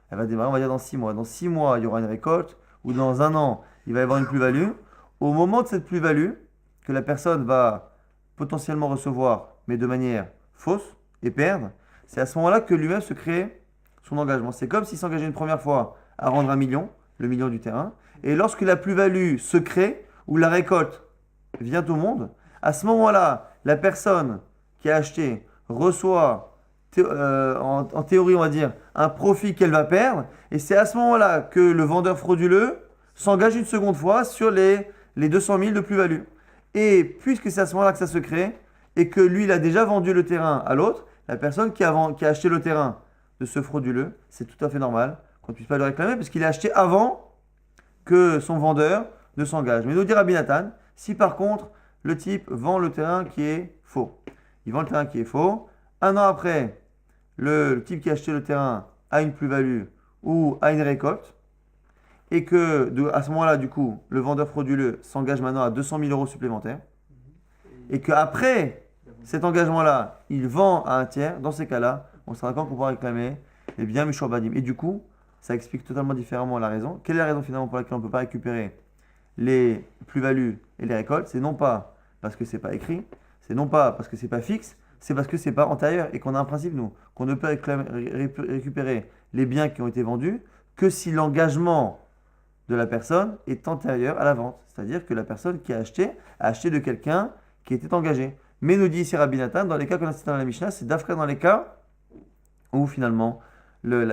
Elle va démarrer, on va dire, dans 6 mois. Dans 6 mois, il y aura une récolte ou dans un an, il va y avoir une plus-value. Au moment de cette plus-value, que la personne va potentiellement recevoir, mais de manière fausse et perdre, c'est à ce moment-là que lui-même se crée son engagement. C'est comme s'il s'engageait une première fois à rendre 1 million, le million du terrain, et lorsque la plus-value se crée, ou la récolte vient au monde, à ce moment-là, la personne qui a acheté reçoit, en théorie, on va dire, un profit qu'elle va perdre, et c'est à ce moment-là que le vendeur frauduleux s'engage une seconde fois sur les 200 000 de plus-value. Et puisque c'est à ce moment-là que ça se crée, et que lui, il a déjà vendu le terrain à l'autre, la personne qui a acheté le terrain de ce frauduleux, c'est tout à fait normal qu'on ne puisse pas le réclamer, parce qu'il a acheté avant que son vendeur ne s'engage. Mais nous dit Rabbi Nathan, si par contre, le type vend le terrain qui est faux. Il vend le terrain qui est faux. Un an après, le type qui a acheté le terrain a une plus-value ou a une récolte, et que à ce moment-là, du coup, le vendeur frauduleux s'engage maintenant à 200 000 euros supplémentaires, et qu'après cet engagement-là, il vend à un tiers, dans ces cas-là, on sera d'accord qu'on pourra réclamer les biens Mishurbadim. Et du coup, ça explique totalement différemment la raison. Quelle est la raison finalement pour laquelle on ne peut pas récupérer les plus-values et les récoltes? C'est non pas parce que c'est pas écrit, c'est non pas parce que c'est pas fixe, c'est parce que c'est pas antérieur et qu'on a un principe, nous, qu'on ne peut récupérer les biens qui ont été vendus que si l'engagement de la personne est antérieur à la vente. C'est-à-dire que la personne qui a acheté de quelqu'un qui était engagé. Mais nous dit ici Rabbi Nathan, dans les cas qu'on a cités dans la Mishnah, c'est d'Afka dans les cas où finalement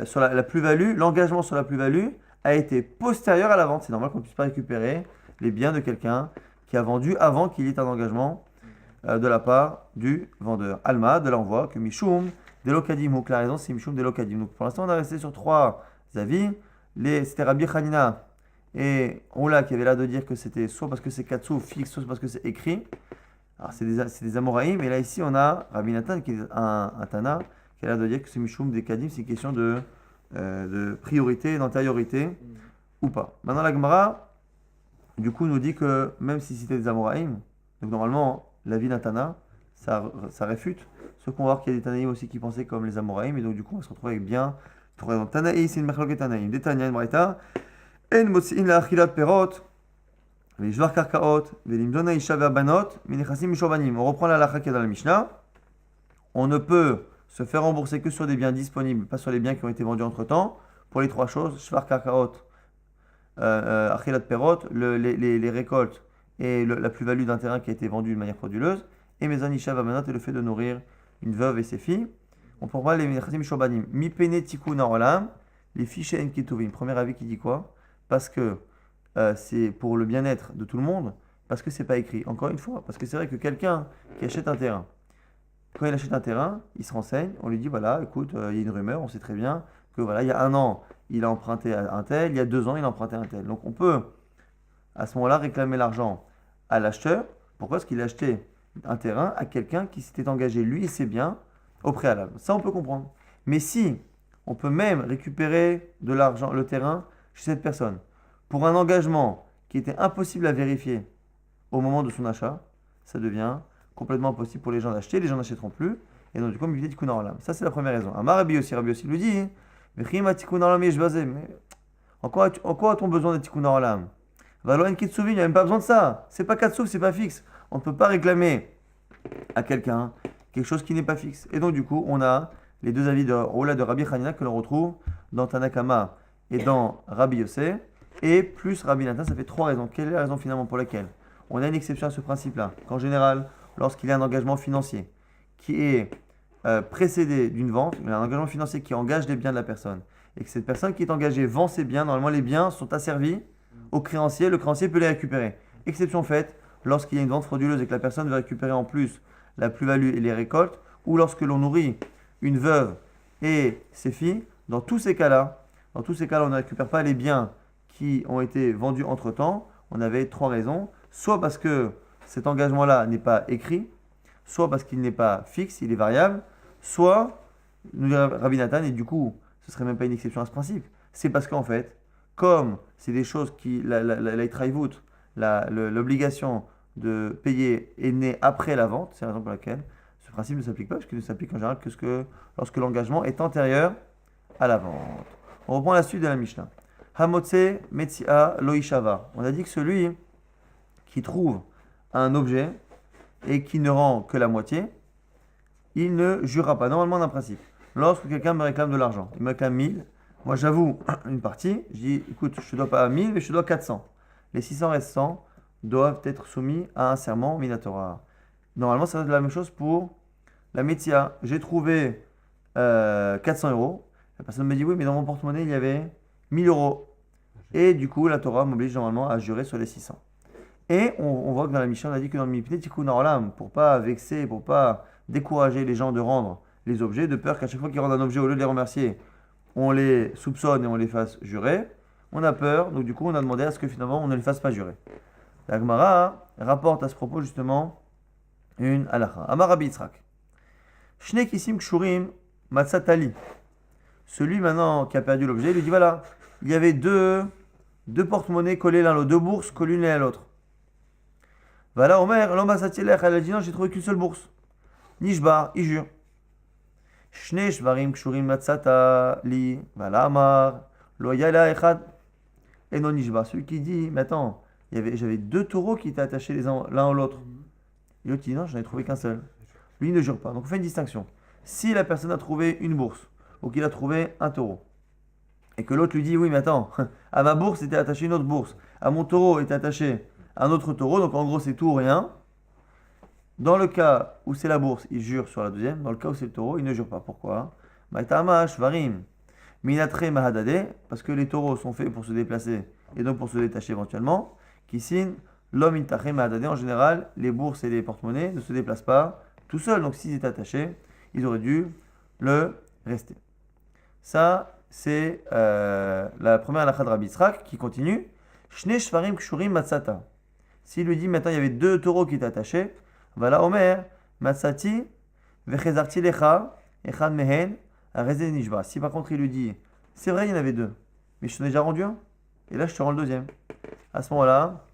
sur la plus-value, l'engagement sur la plus-value a été postérieur à la vente. C'est normal qu'on ne puisse pas récupérer les biens de quelqu'un qui a vendu avant qu'il y ait un engagement de la part du vendeur. Alma, de l'envoi, que Mishum, Delokadim. Donc la raison, c'est Mishum, Delokadim. Donc pour l'instant, on a resté sur trois avis. C'était Rabbi Hanina et Oula qui avait l'air de dire que c'était soit parce que c'est Katsou fixe, soit parce que c'est écrit. Alors c'est des Amoraïm. Et là, ici, on a Rabbi Nathan qui est un Tana qui a l'air de dire que c'est Mishum des Kadim, c'est une question de priorité, d'antériorité ou pas. Maintenant, la Gemara, du coup, nous dit que même si c'était des Amoraïm, donc normalement, la vie d'un Tana, ça réfute. Sauf qu'on va voir qu'il y a des Tanaïm aussi qui pensaient comme les Amoraïm, et donc du coup, on va se retrouver avec bien. Tanaï, c'est une Mechlok et Tanaïm. Des Tanya, une Braïta. En Motsin la Achilat Perot, les Jvar Karkaot, les Limdona Isha Verbanot, Minechasim Mishorbanim. On reprend la halakha qui est dans la Mishnah. On ne peut se faire rembourser que sur des biens disponibles, pas sur les biens qui ont été vendus entre temps. Pour les trois choses, Shvar Karkaot, Achilat Perot, les récoltes et la plus-value d'un terrain qui a été vendu de manière frauduleuse, et Mezan Isha Verbanot et le fait de nourrir une veuve et ses filles. On peut voir les Minechasim Mishorbanim. Mi Pene Tikkun Olam, les fiches en Ketuvim. Premier avis qui dit quoi? Parce que c'est pour le bien-être de tout le monde, parce que c'est pas écrit. Encore une fois, parce que c'est vrai que quelqu'un qui achète un terrain, quand il achète un terrain, il se renseigne, on lui dit voilà, écoute, il y a une rumeur, on sait très bien que voilà, il y a un an, il a emprunté à un tel, il y a 2 ans, il a emprunté à un tel. Donc on peut à ce moment-là réclamer l'argent à l'acheteur. Pourquoi? Parce qu'il a acheté un terrain à quelqu'un qui s'était engagé, lui et ses biens, au préalable. Ça, on peut comprendre. Mais si on peut même récupérer de l'argent, le terrain, chez cette personne, pour un engagement qui était impossible à vérifier au moment de son achat, ça devient complètement impossible pour les gens d'acheter, les gens n'achèteront plus, et donc du coup, il dit Tikkun Olam. Ça, c'est la première raison. Amar Rabbi aussi lui dit, mais en quoi a-t-on besoin de Tikkun Olam? Valoin Kitsuvin, il n'y a même pas besoin de ça. C'est pas Katsouf, c'est pas fixe. On ne peut pas réclamer à quelqu'un quelque chose qui n'est pas fixe. Et donc du coup, on a les deux avis de Ola de Rabbi Hanina que l'on retrouve dans Tanakama et dans Rabbi Yossé, et plus Rabbi Nathan, ça fait 3 raisons. Quelle est la raison finalement pour laquelle on a une exception à ce principe-là? Qu'en général, lorsqu'il y a un engagement financier qui est précédé d'une vente, il y a un engagement financier qui engage les biens de la personne, et que cette personne qui est engagée vend ses biens, normalement les biens sont asservis au créancier, le créancier peut les récupérer. Exception faite lorsqu'il y a une vente frauduleuse et que la personne veut récupérer en plus la plus-value et les récoltes, ou lorsque l'on nourrit une veuve et ses filles. Dans tous ces cas-là, on ne récupère pas les biens qui ont été vendus entre-temps. On avait 3 raisons. Soit parce que cet engagement-là n'est pas écrit, soit parce qu'il n'est pas fixe, il est variable, soit, nous dit Rabbi Nathan, et du coup, ce serait même pas une exception à ce principe. C'est parce qu'en fait, comme c'est des choses qui, la Itraïvout, l'obligation de payer est née après la vente, c'est la raison pour laquelle ce principe ne s'applique pas, parce qu'il ne s'applique en général que lorsque l'engagement est antérieur à la vente. On reprend la suite de la Mishnah. Hamotse Metsia Loishava. On a dit que celui qui trouve un objet et qui ne rend que la moitié, il ne jurera pas. Normalement, d'un principe. Lorsque quelqu'un me réclame de l'argent, il me réclame 1000, moi j'avoue une partie, je dis écoute, je te dois pas 1000, mais je te dois 400. Les 600 restants doivent être soumis à un serment minatora. Normalement, ça va être la même chose pour la Metia. J'ai trouvé 400 euros. La personne me dit oui, mais dans mon porte-monnaie, il y avait 1000 euros. Et du coup, la Torah m'oblige normalement à jurer sur les 600. Et on voit que dans la Mishnah, on a dit que dans le Mipnei Tikkun Olam, pour pas vexer, pour pas décourager les gens de rendre les objets, de peur qu'à chaque fois qu'ils rendent un objet, au lieu de les remercier, on les soupçonne et on les fasse jurer. On a peur, donc du coup, on a demandé à ce que finalement, on ne les fasse pas jurer. La Gemara rapporte à ce propos justement une halakha. Amar Rabbi Yitzhak. Shne kisim kshurim matzatali. Celui maintenant qui a perdu l'objet, il lui dit voilà, il y avait deux porte-monnaies collées l'un à l'autre, deux bourses collées l'une à l'autre. Voilà, Omer, l'homme elle a dit non, j'ai trouvé qu'une seule bourse. Nishbar, il jure. Shne shvarim kshurim matzatali. Voilà, Amar, lo yala echad. Et non Nishbar, celui qui dit, mais attends, j'avais deux taureaux qui étaient attachés l'un à l'autre. Et l'autre dit non, j'en ai trouvé qu'un seul. Lui il ne jure pas. Donc on fait une distinction. Si la personne a trouvé une bourse, ou qu'il a trouvé un taureau, et que l'autre lui dit oui, mais attends, à ma bourse était attachée une autre bourse, à mon taureau était attaché un autre taureau, donc en gros c'est tout ou rien. Dans le cas où c'est la bourse, il jure sur la deuxième. Dans le cas où c'est le taureau, il ne jure pas. Pourquoi? Maitama shvarim minatre mahadade, parce que les taureaux sont faits pour se déplacer et donc pour se détacher éventuellement. Kisin l'homme intare mahadade, en général, les bourses et les porte-monnaies ne se déplacent pas tout seuls. Donc s'ils étaient attachés, ils auraient dû le rester. Ça, c'est la première halakha de Rabbi Yitzhak qui continue. Shne shvarim kshurim matzata. S'il lui dit maintenant il y avait deux taureaux qui étaient attachés, voilà Omer, matzati, vechezarti lecha, echad mehen, arezé nishba. Si par contre il lui dit, c'est vrai il y en avait deux, mais je t'en ai déjà rendu un, et là je te rends le deuxième. À ce moment-là,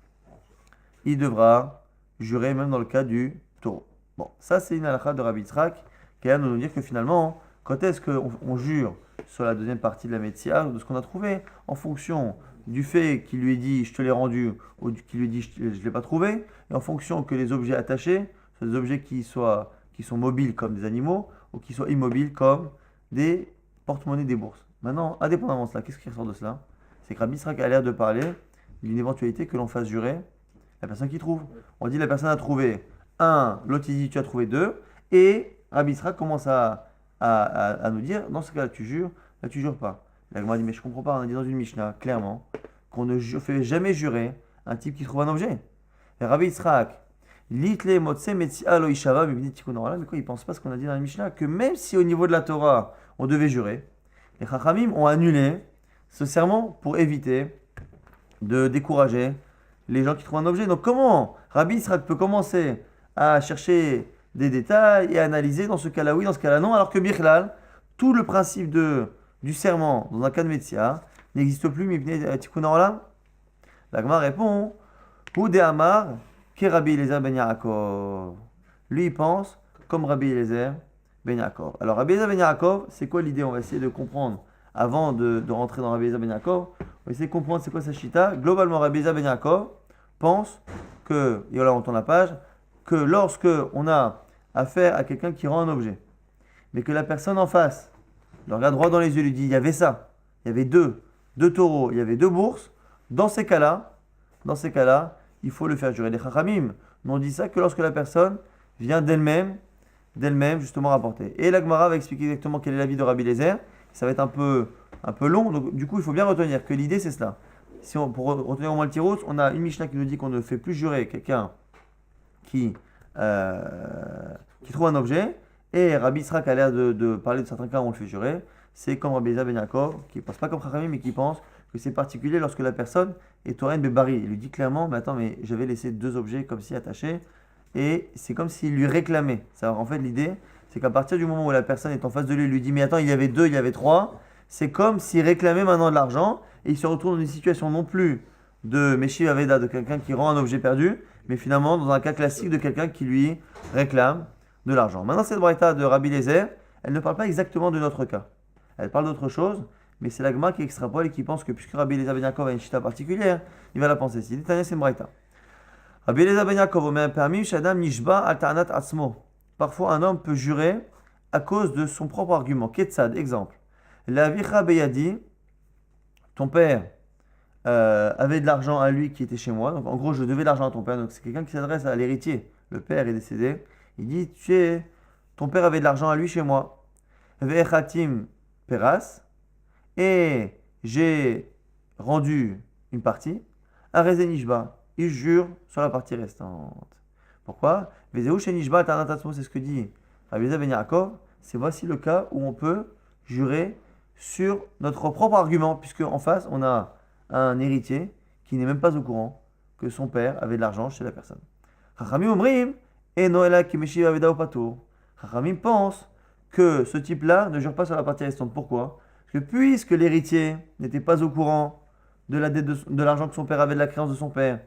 il devra jurer même dans le cas du taureau. Bon, ça c'est une halakha de Rabbi Yitzhak qui a nous dire que finalement, quand est-ce qu'on jure sur la deuxième partie de la Metsia, de ce qu'on a trouvé, en fonction du fait qu'il lui ait dit je te l'ai rendu, ou qu'il lui ait dit je ne l'ai pas trouvé, et en fonction que les objets attachés soient des objets qui sont mobiles comme des animaux, ou qui soient immobiles comme des porte-monnaies des bourses. Maintenant, indépendamment de cela, qu'est-ce qui ressort de cela? C'est que Rabbi Yitzhak a l'air de parler d'une éventualité que l'on fasse jurer la personne qui trouve. On dit la personne a trouvé un, l'autre il dit tu as trouvé deux, et Rabbi Yitzhak commence à nous dire, dans ce cas-là tu jures pas. La Gemara dit, mais je comprends pas, on a dit dans une Mishnah, clairement, qu'on ne fait jamais jurer un type qui trouve un objet. Et Rabbi Yitzhak, litle motse metsia lo ishava, mais quoi, il pense pas ce qu'on a dit dans la Mishnah, que même si au niveau de la Torah, on devait jurer, les Chachamim ont annulé ce serment pour éviter de décourager les gens qui trouvent un objet. Donc comment Rabbi Yitzhak peut commencer à chercher des détails et à analyser dans ce cas-là oui, dans ce cas-là non, alors que Bichlal, tout le principe du serment dans un cas de Metsia n'existe plus, mais Tikkun Olam. La Gemara répond Ou de Amar, que Rabbi Eliezer ben Yaakov. Lui, il pense comme Rabbi Eliezer ben Yaakov. Alors, Rabbi Eliezer ben Yaakov, c'est quoi l'idée? On va essayer de comprendre avant de rentrer dans Rabbi Eliezer ben Yaakov. On va essayer de comprendre c'est quoi sa chita. Globalement, Rabbi Eliezer ben Yaakov pense que, et voilà, on tourne la page, que lorsque on a affaire à quelqu'un qui rend un objet, mais que la personne en face le regarde droit dans les yeux, lui dit il y avait ça, il y avait deux taureaux, il y avait deux bourses. Dans ces cas-là, il faut le faire jurer. Les Chachamim n'ont dit ça que lorsque la personne vient d'elle-même justement rapporter. Et la Gemara va expliquer exactement quel est l'avis de Rabbi Eliezer. Ça va être un peu long, donc du coup il faut bien retenir que l'idée c'est cela. Pour retenir au moins le tiros, on a une Mishnah qui nous dit qu'on ne fait plus jurer quelqu'un qui trouve un objet. Et Rabbi Yitzhak a l'air de parler de certains cas où on le fait jurer. C'est comme Rabbi Eliezer ben Yaakov, qui ne pense pas comme Chachamim, mais qui pense que c'est particulier lorsque la personne est Toren Bebari. Il lui dit clairement, mais attends, mais j'avais laissé deux objets comme si attachés. et c'est comme s'il lui réclamait. En fait, l'idée, c'est qu'à partir du moment où la personne est en face de lui, il lui dit mais attends, il y avait deux, il y avait trois, c'est comme s'il réclamait maintenant de l'argent et il se retrouve dans une situation non plus de Meshiv Aveda, de quelqu'un qui rend un objet perdu, mais finalement dans un cas classique de quelqu'un qui lui réclame de l'argent. Maintenant, cette braïta de Rabbi Eliezer, elle ne parle pas exactement de notre cas. Elle parle d'autre chose, mais c'est l'agma qui extrapole et qui pense que puisque Rabbi Eliezer Ben Yaakov a une chita particulière, il va la penser. Si Tanya, c'est une braïta. Rabbi Eliezer Ben Yaakov met un permis, Shadam Nishba Altanat Atzmo. Parfois, un homme peut jurer à cause de son propre argument. Ketzad, exemple. La Vicha Beyadi, ton père avait de l'argent à lui qui était chez moi. Donc, en gros, je devais de l'argent à ton père. Donc, c'est quelqu'un qui s'adresse à l'héritier. Le père est décédé. Il dit, ton père avait de l'argent à lui chez moi. Ve'echatim Peras. Et j'ai rendu une partie. Arezé Nishba. Il jure sur la partie restante. Pourquoi? Vezeu Shenishba Tarnatatsmo, c'est ce que dit Rabbi Eliezer Ben Yaakov. C'est voici le cas où on peut jurer sur notre propre argument, puisque en face, on a un héritier qui n'est même pas au courant que son père avait de l'argent chez la personne. Chachamim Omrim, et Noëlla qui Meshiv Aveda au Patour. Chachamim pense que ce type-là ne jure pas sur la partie restante. Pourquoi? Parce que puisque l'héritier n'était pas au courant de la dette de l'argent que son père avait, de la créance de son père,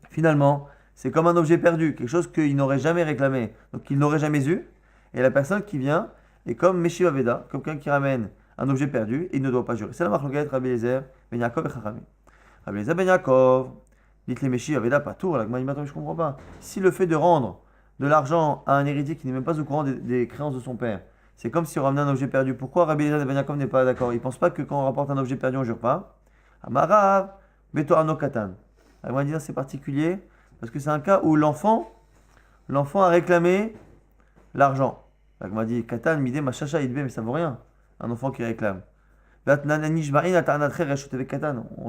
finalement, c'est comme un objet perdu, quelque chose qu'il n'aurait jamais réclamé, donc qu'il n'aurait jamais eu. Et la personne qui vient est comme Meshiv Aveda, comme quelqu'un qui ramène un objet perdu et il ne doit pas jurer. C'est la marque Rabbi Eliezer Ben Yaakov et Chachamim. Rabbi Eliezer Ben Yaakov, dites les Meshiv Aveda pas tout. Alors, je comprends pas. Si le fait de rendre de l'argent à un héritier qui n'est même pas au courant des créances de son père, c'est comme si on ramenait un objet perdu. Pourquoi Rabbi Eliezer Ben Yaakov n'est pas d'accord? Il ne pense pas que quand on rapporte un objet perdu, on ne jure pas. Amarav, Beto Ano Katan. Alors, dire c'est particulier parce que c'est un cas où l'enfant a réclamé l'argent. On m'a dit Katan, Midé, Machacha, Idbe, mais ça vaut rien. Un enfant qui réclame. On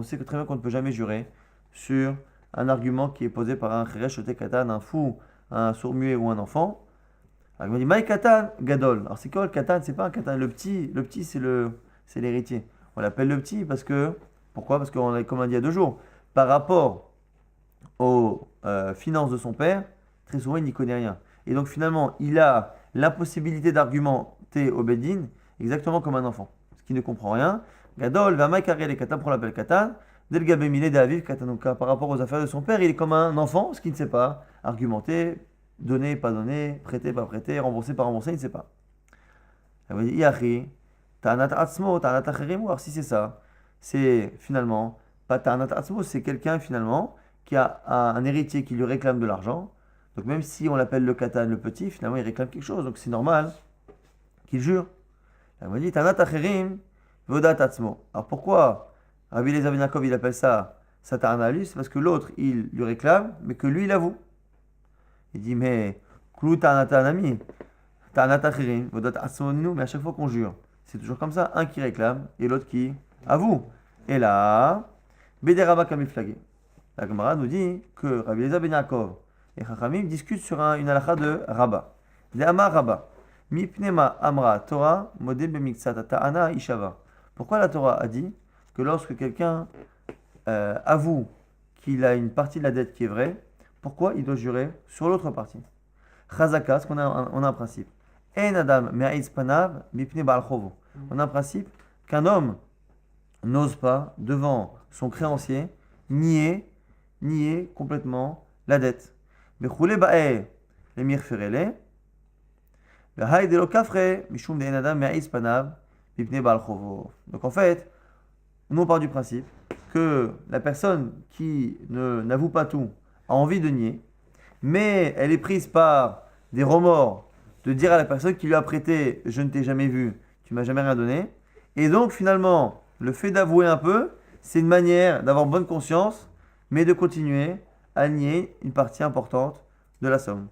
sait que très bien qu'on ne peut jamais jurer sur un argument qui est posé par un Cheresh Katan, un fou, un sourd-muet ou un enfant. Alors, il m'a dit Maï Katan, Gadol. Alors c'est quoi le Katan? C'est pas un Katan. Le petit c'est l'héritier. On l'appelle le petit parce que. Pourquoi? Parce qu'on a, comme on a dit il y a 2 jours, par rapport aux finances de son père, très souvent il n'y connaît rien. Et donc finalement, il a l'impossibilité d'argumenter au Bedin exactement comme un enfant. Ce qui ne comprend rien. Gadol, Vama Karel et Katan pour l'appel Katan. Delgabe Mile de Aviv Katanuka. Par rapport aux affaires de son père, il est comme un enfant, ce qui ne sait pas argumenter, donner, pas donner, prêter, pas prêter, rembourser, pas rembourser, il ne sait pas. Elle va dire Iachi, Ta'anat Atzmo, Ta'anat Acherim. Alors si c'est ça, c'est finalement pas Ta'anat Atzmo, c'est quelqu'un finalement qui a un héritier qui lui réclame de l'argent. Donc même si on l'appelle le Katan, le petit, finalement il réclame quelque chose. Donc c'est normal qu'il jure. Elle m'a dit Ta'anat Acherim, Vodat Atzmo. Alors pourquoi Rabbi Eliezer Ben Yaakov il appelle ça Ta'ana lui? C'est parce que l'autre il lui réclame, mais que lui il avoue. Il dit mais Klou Ta'anat Anami, Ta'anat Acherim, Vodat Atzmo nous, mais à chaque fois qu'on jure, c'est toujours comme ça, un qui réclame et l'autre qui avoue. Et là, Bederaba Kamiflagé. La Gemara nous dit que Rabbi Eliezer Ben Yaakov et Chachamim discutent sur une halakha de Rabba. De Amar Rabba. Mipnema Amra Torah Modé Bemixat Ta'ana Ishava. Pourquoi la Torah a dit que lorsque quelqu'un avoue qu'il a une partie de la dette qui est vraie, pourquoi il doit jurer sur l'autre partie? Chazaka, parce qu'on a un principe. En Adam Me'aiz Panav Mipne Baal Chovo. On a un principe qu'un homme n'ose pas, devant son créancier, nier complètement la dette. Donc en fait, nous on part du principe que la personne qui n'avoue pas tout a envie de nier, mais elle est prise par des remords de dire à la personne qui lui a prêté je ne t'ai jamais vu, tu m'as jamais rien donné, et donc finalement le fait d'avouer un peu, c'est une manière d'avoir bonne conscience, mais de continuer à nier une partie importante de la somme.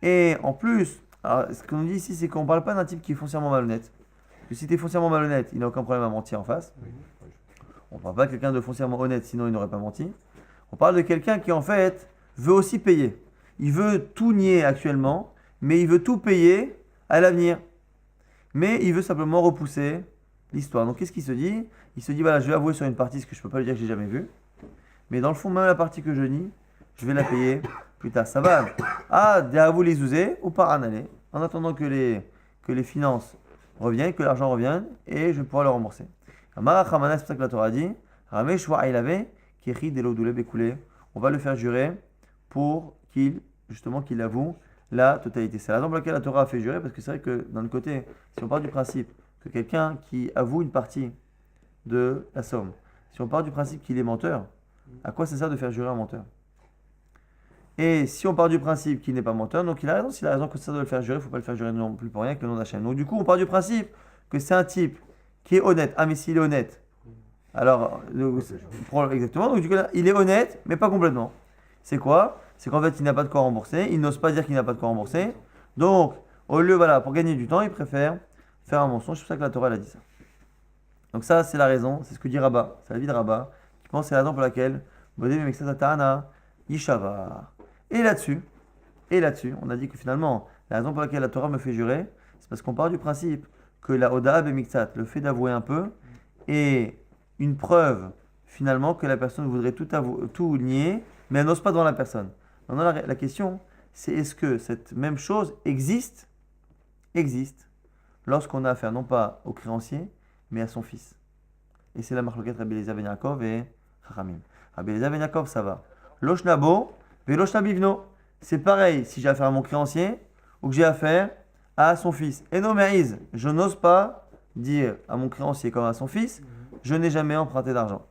Et en plus, alors, ce qu'on dit ici, c'est qu'on ne parle pas d'un type qui est foncièrement malhonnête. Parce que si tu es foncièrement malhonnête, il n'a aucun problème à mentir en face. On ne parle pas de quelqu'un de foncièrement honnête, sinon il n'aurait pas menti. On parle de quelqu'un qui en fait veut aussi payer. Il veut tout nier actuellement, mais il veut tout payer à l'avenir. Mais il veut simplement repousser l'histoire. Donc qu'est-ce qu'il se dit? Il se dit, voilà, je vais avouer sur une partie ce que je ne peux pas lui dire que j'ai jamais vu. Mais dans le fond, même la partie que je nie, je vais la payer plus tard. Ça va. Ah, d'avou les ouzés ou par année. En attendant que les finances reviennent, que l'argent revienne, et je vais pouvoir le rembourser. Amara Chamana, c'est pour ça que la Torah dit, Ramé Shua Ailave, Kiri Delo Doule Bekoulé. On va le faire jurer pour qu'il avoue la totalité. C'est la raison pour laquelle la Torah a fait jurer, parce que c'est vrai que d'un côté, si on part du principe que quelqu'un qui avoue une partie de la somme, si on part du principe qu'il est menteur, à quoi ça sert de faire jurer un menteur? Et si on part du principe qu'il n'est pas menteur, donc il a raison, s'il a raison que ça doit le faire jurer, il ne faut pas le faire jurer non plus pour rien que le nom d'Hachem. Donc du coup, on part du principe que c'est un type qui est honnête. Ah, mais s'il est honnête, alors, exactement, donc du coup, là, il est honnête, mais pas complètement. C'est quoi? C'est qu'en fait, il n'a pas de quoi rembourser, il n'ose pas dire qu'il n'a pas de quoi rembourser. Donc, au lieu, voilà, pour gagner du temps, il préfère faire un mensonge. C'est pour ça que la Torah elle a dit ça. Donc ça, c'est la raison, c'est ce que dit Rabat, c'est la vie de Rabat, qui pense que c'est la raison pour laquelle Bodé Mexatana Yishava. Et là-dessus, on a dit que finalement, la raison pour laquelle la Torah me fait jurer, c'est parce qu'on part du principe que la Oda Bemixat, le fait d'avouer un peu, est une preuve finalement que la personne voudrait tout nier, mais elle n'ose pas devant la personne. Maintenant, la question, c'est est-ce que cette même chose existe lorsqu'on a affaire non pas au créancier, mais à son fils. Et c'est la marloquette Rabbi Eliezer ben Yaakov et Chachamim. Rabbi Eliezer ben Yaakov, ça va. Loshnabo, Veloshnabivno. C'est pareil si j'ai affaire à mon créancier ou que j'ai affaire à son fils. Et non, mais je n'ose pas dire à mon créancier comme à son fils, je n'ai jamais emprunté d'argent.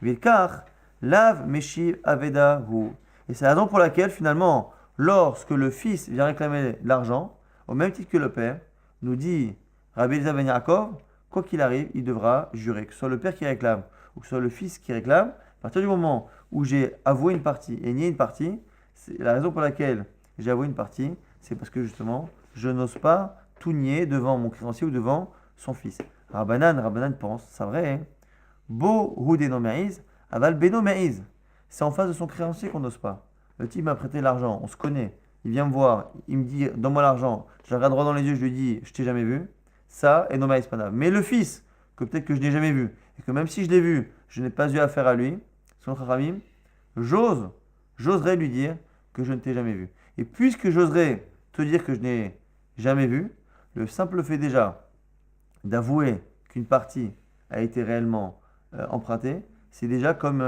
Vilkar, lav meshiv aveda hu. Et c'est la raison pour laquelle, finalement, lorsque le fils vient réclamer l'argent, au même titre que le père, nous dit Rabbi Eliezer ben Yaakov, quoi qu'il arrive, il devra jurer, que ce soit le père qui réclame ou que ce soit le fils qui réclame. À partir du moment où j'ai avoué une partie et nié une partie, c'est la raison pour laquelle j'ai avoué une partie, c'est parce que justement, je n'ose pas tout nier devant mon créancier ou devant son fils. Rabbanan pense, c'est vrai, hein? Bo hudeno meiz, aval beno meiz. C'est en face de son créancier qu'on n'ose pas. Le type m'a prêté l'argent, on se connaît, il vient me voir, il me dit donne-moi l'argent, je le regarde droit dans les yeux, je lui dis je t'ai jamais vu. Ça, et non meiz panav. Mais le fils, que peut-être que je n'ai jamais vu, et que même si je l'ai vu, je n'ai pas eu affaire à lui, selon Chachamim, j'oserais lui dire que je ne t'ai jamais vu. Et puisque j'oserais te dire que je n'ai jamais vu, le simple fait déjà d'avouer qu'une partie a été réellement empruntée, c'est déjà comme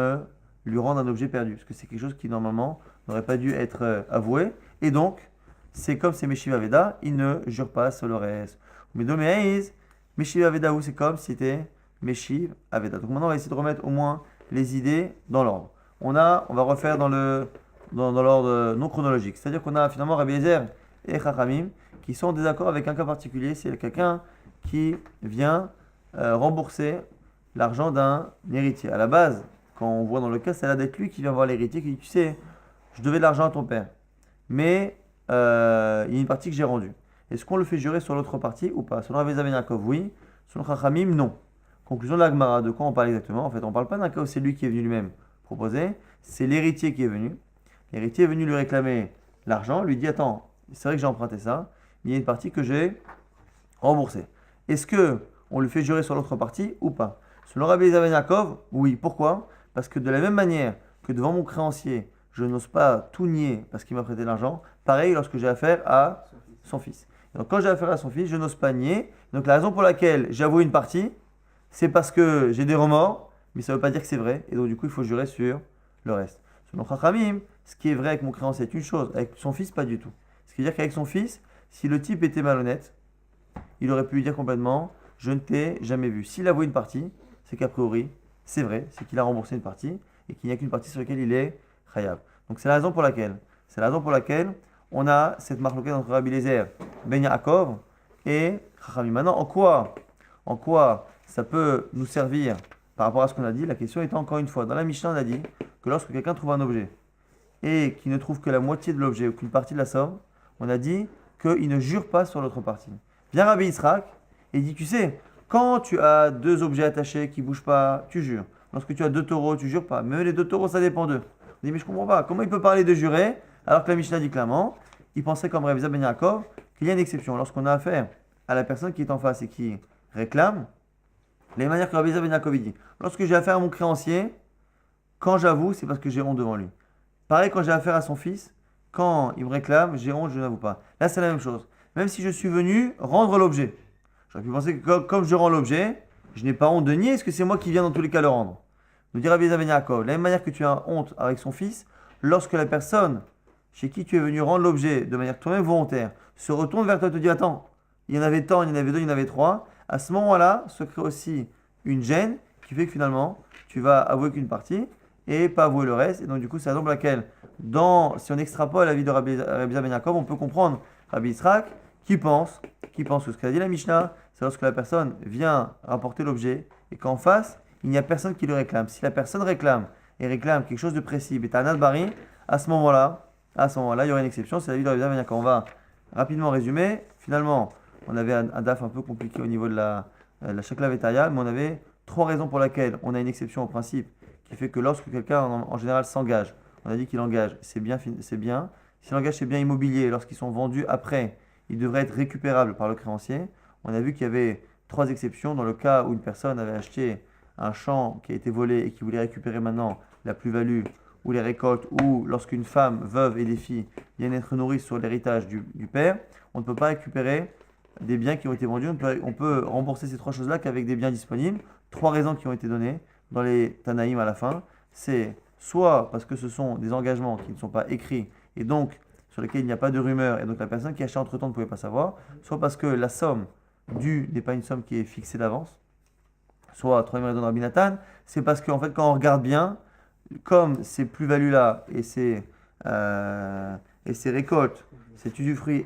lui rendre un objet perdu. Parce que c'est quelque chose qui normalement n'aurait pas dû être avoué. Et donc, c'est comme c'est Meshiv Aveda, il ne jure pas sur le reste. Mais Doméaïs, Meshiv Aveda, c'est comme si c'était Meshiv Aveda. Donc maintenant, on va essayer de remettre au moins les idées dans l'ordre. On va refaire dans l'ordre non chronologique. C'est-à-dire qu'on a finalement Rabbi Eliezer et Chachamim qui sont en désaccord avec un cas particulier. C'est quelqu'un qui vient rembourser l'argent d'un héritier. À la base, quand on voit dans le cas, c'est là d'être lui qui vient voir l'héritier qui dit, tu sais, je devais de l'argent à ton père, mais il y a une partie que j'ai rendue. Est-ce qu'on le fait jurer sur l'autre partie ou pas? Selon Rabbi Eliezer ben Yaakov, oui. Selon Chachamim, non. Conclusion de la Gemara, de quoi on parle exactement? En fait, on ne parle pas d'un cas où c'est lui qui est venu lui-même proposer, c'est l'héritier qui est venu. L'héritier est venu lui réclamer l'argent, lui dit attends, c'est vrai que j'ai emprunté ça, mais il y a une partie que j'ai remboursée. Est-ce que on lui fait jurer sur l'autre partie ou pas? Selon Rabbi Eliezer ben Yaakov, oui. Pourquoi? Parce que de la même manière que devant mon créancier, je n'ose pas tout nier parce qu'il m'a prêté l'argent, pareil lorsque j'ai affaire à son fils. Donc quand j'ai affaire à son fils, je n'ose pas nier. Donc la raison pour laquelle j'ai avoué une partie, c'est parce que j'ai des remords, mais ça ne veut pas dire que c'est vrai. Et donc du coup, il faut jurer sur le reste. Selon Chachamim, ce qui est vrai avec mon créancier est une chose, avec son fils, pas du tout. Ce qui veut dire qu'avec son fils, si le type était malhonnête, il aurait pu lui dire complètement je ne t'ai jamais vu. S'il avoue une partie, c'est qu'a priori, c'est vrai, c'est qu'il a remboursé une partie et qu'il n'y a qu'une partie sur laquelle il est chayav. Donc c'est la raison pour laquelle on a cette marloquette entre Rabbi Eliezer ben Yaakov et Chachamim. Maintenant, en quoi ça peut nous servir par rapport à ce qu'on a dit? La question est encore une fois, dans la Mishnah, on a dit que lorsque quelqu'un trouve un objet et qu'il ne trouve que la moitié de l'objet ou qu'une partie de la somme, on a dit qu'il ne jure pas sur l'autre partie. Vient Rabbi Yitzhak et dit, tu sais, quand tu as deux objets attachés qui ne bougent pas, tu jures. Lorsque tu as deux taureaux, tu jures pas. Même les deux taureaux, ça dépend d'eux. On dit, mais je ne comprends pas. Comment il peut parler de jurer alors que la Mishnah dit clairement, il pensait comme Rabbi ben Yaakov qu'il y a une exception. Lorsqu'on a affaire à la personne qui est en face et qui réclame, De la même manière que Rabbi Eliezer ben Yaakov il dit, lorsque j'ai affaire à mon créancier, quand j'avoue, c'est parce que j'ai honte devant lui. Pareil quand j'ai affaire à son fils, quand il me réclame, j'ai honte, je n'avoue pas. Là, c'est la même chose. Même si je suis venu rendre l'objet. J'aurais pu penser que comme je rends l'objet, je n'ai pas honte de nier, est-ce que c'est moi qui viens dans tous les cas le rendre? Nous dit Rabbi Eliezer ben Yaakov, de la même manière que tu as honte avec son fils, lorsque la personne chez qui tu es venu rendre l'objet de manière toi-même volontaire se retourne vers toi et te dit attends, il y en avait tant, il y en avait deux, il y en avait trois, à ce moment-là se crée aussi une gêne qui fait que finalement tu vas avouer qu'une partie et pas avouer le reste. Et donc du coup c'est la raison pour laquelle si on extrapole la vie de Rabbi Eliezer ben Yaakov, on peut comprendre Rabbi Yitzhak qui pense que ce qu'a dit la Mishnah, c'est lorsque la personne vient rapporter l'objet et qu'en face, il n'y a personne qui le réclame. Si la personne réclame quelque chose de précis, Betanat Bari, à ce moment-là, il y aurait une exception, c'est la vie de Rabbi Eliezer ben Yaakov. On va rapidement résumer. Finalement, on avait un DAF un peu compliqué au niveau de la Shekla Vetaya, mais on avait trois raisons pour lesquelles on a une exception au principe qui fait que lorsque quelqu'un en général s'engage, on a dit qu'il engage, c'est bien, c'est bien. Si l'engage c'est bien immobilier, lorsqu'ils sont vendus après, ils devraient être récupérables par le créancier. On a vu qu'il y avait trois exceptions dans le cas où une personne avait acheté un champ qui a été volé et qui voulait récupérer maintenant la plus-value ou les récoltes, ou lorsqu'une femme, veuve et des filles viennent être nourries sur l'héritage du père, on ne peut pas récupérer des biens qui ont été vendus. On peut rembourser ces trois choses-là qu'avec des biens disponibles. Trois raisons qui ont été données dans les Tanaïm à la fin. C'est soit parce que ce sont des engagements qui ne sont pas écrits et donc sur lesquels il n'y a pas de rumeur et donc la personne qui achetait entre-temps ne pouvait pas savoir, soit parce que la somme due n'est pas une somme qui est fixée d'avance, soit, troisième raison de Rabbi Nathan, c'est parce qu'en fait quand on regarde bien, comme ces plus-values-là et ces récoltes, cet usufruit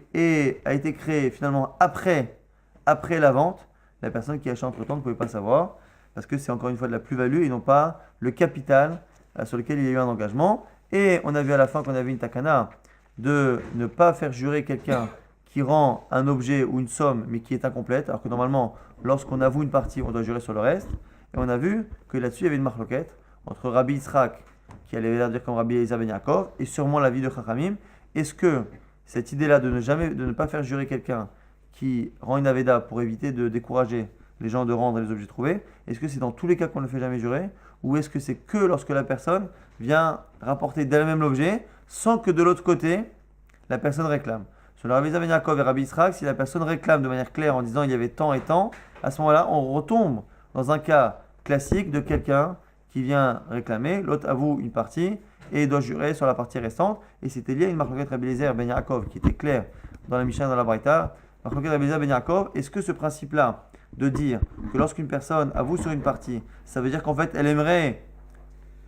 a été créé finalement après la vente, la personne qui achète entre-temps ne pouvait pas savoir, parce que c'est encore une fois de la plus-value et non pas le capital sur lequel il y a eu un engagement. Et on a vu à la fin qu'on avait une takana de ne pas faire jurer quelqu'un qui rend un objet ou une somme mais qui est incomplète, alors que normalement, lorsqu'on avoue une partie, on doit jurer sur le reste. Et on a vu que là-dessus, il y avait une marloquette entre Rabbi Yitzhak, qui allait l'air dire comme Rabbi Eliezer ben Yaakov, et sûrement la vie de Chachamim. Est-ce que cette idée-là de ne pas faire jurer quelqu'un qui rend une aveda pour éviter de décourager les gens de rendre les objets trouvés, est-ce que c'est dans tous les cas qu'on ne le fait jamais jurer, ou est-ce que c'est que lorsque la personne vient rapporter d'elle-même l'objet, sans que de l'autre côté, la personne réclame? Sur le Rabbi Eliezer ben Yaakov et Rabbi Yitzhak, si la personne réclame de manière claire en disant il y avait tant et tant, à ce moment-là, on retombe dans un cas classique de quelqu'un qui vient réclamer, l'autre avoue une partie et doit jurer sur la partie restante. Et c'était lié à une marloquette Rabbi Eliezer ben Yaakov qui était claire dans la Mishnah, dans la Braïta. Marloquette Rabbi Eliezer ben Yaakov, est-ce que ce principe-là de dire que lorsqu'une personne avoue sur une partie, ça veut dire qu'en fait elle aimerait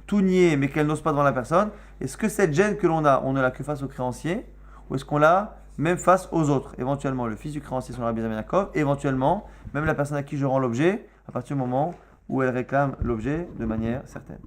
tout nier mais qu'elle n'ose pas devant la personne, est-ce que cette gêne que l'on a, on ne l'a que face au créancier ou est-ce qu'on l'a même face aux autres? Éventuellement le fils du créancier sur le Rabbi Eliezer ben Yaakov, éventuellement même la personne à qui je rends l'objet à partir du moment où elle réclame l'objet de manière certaine.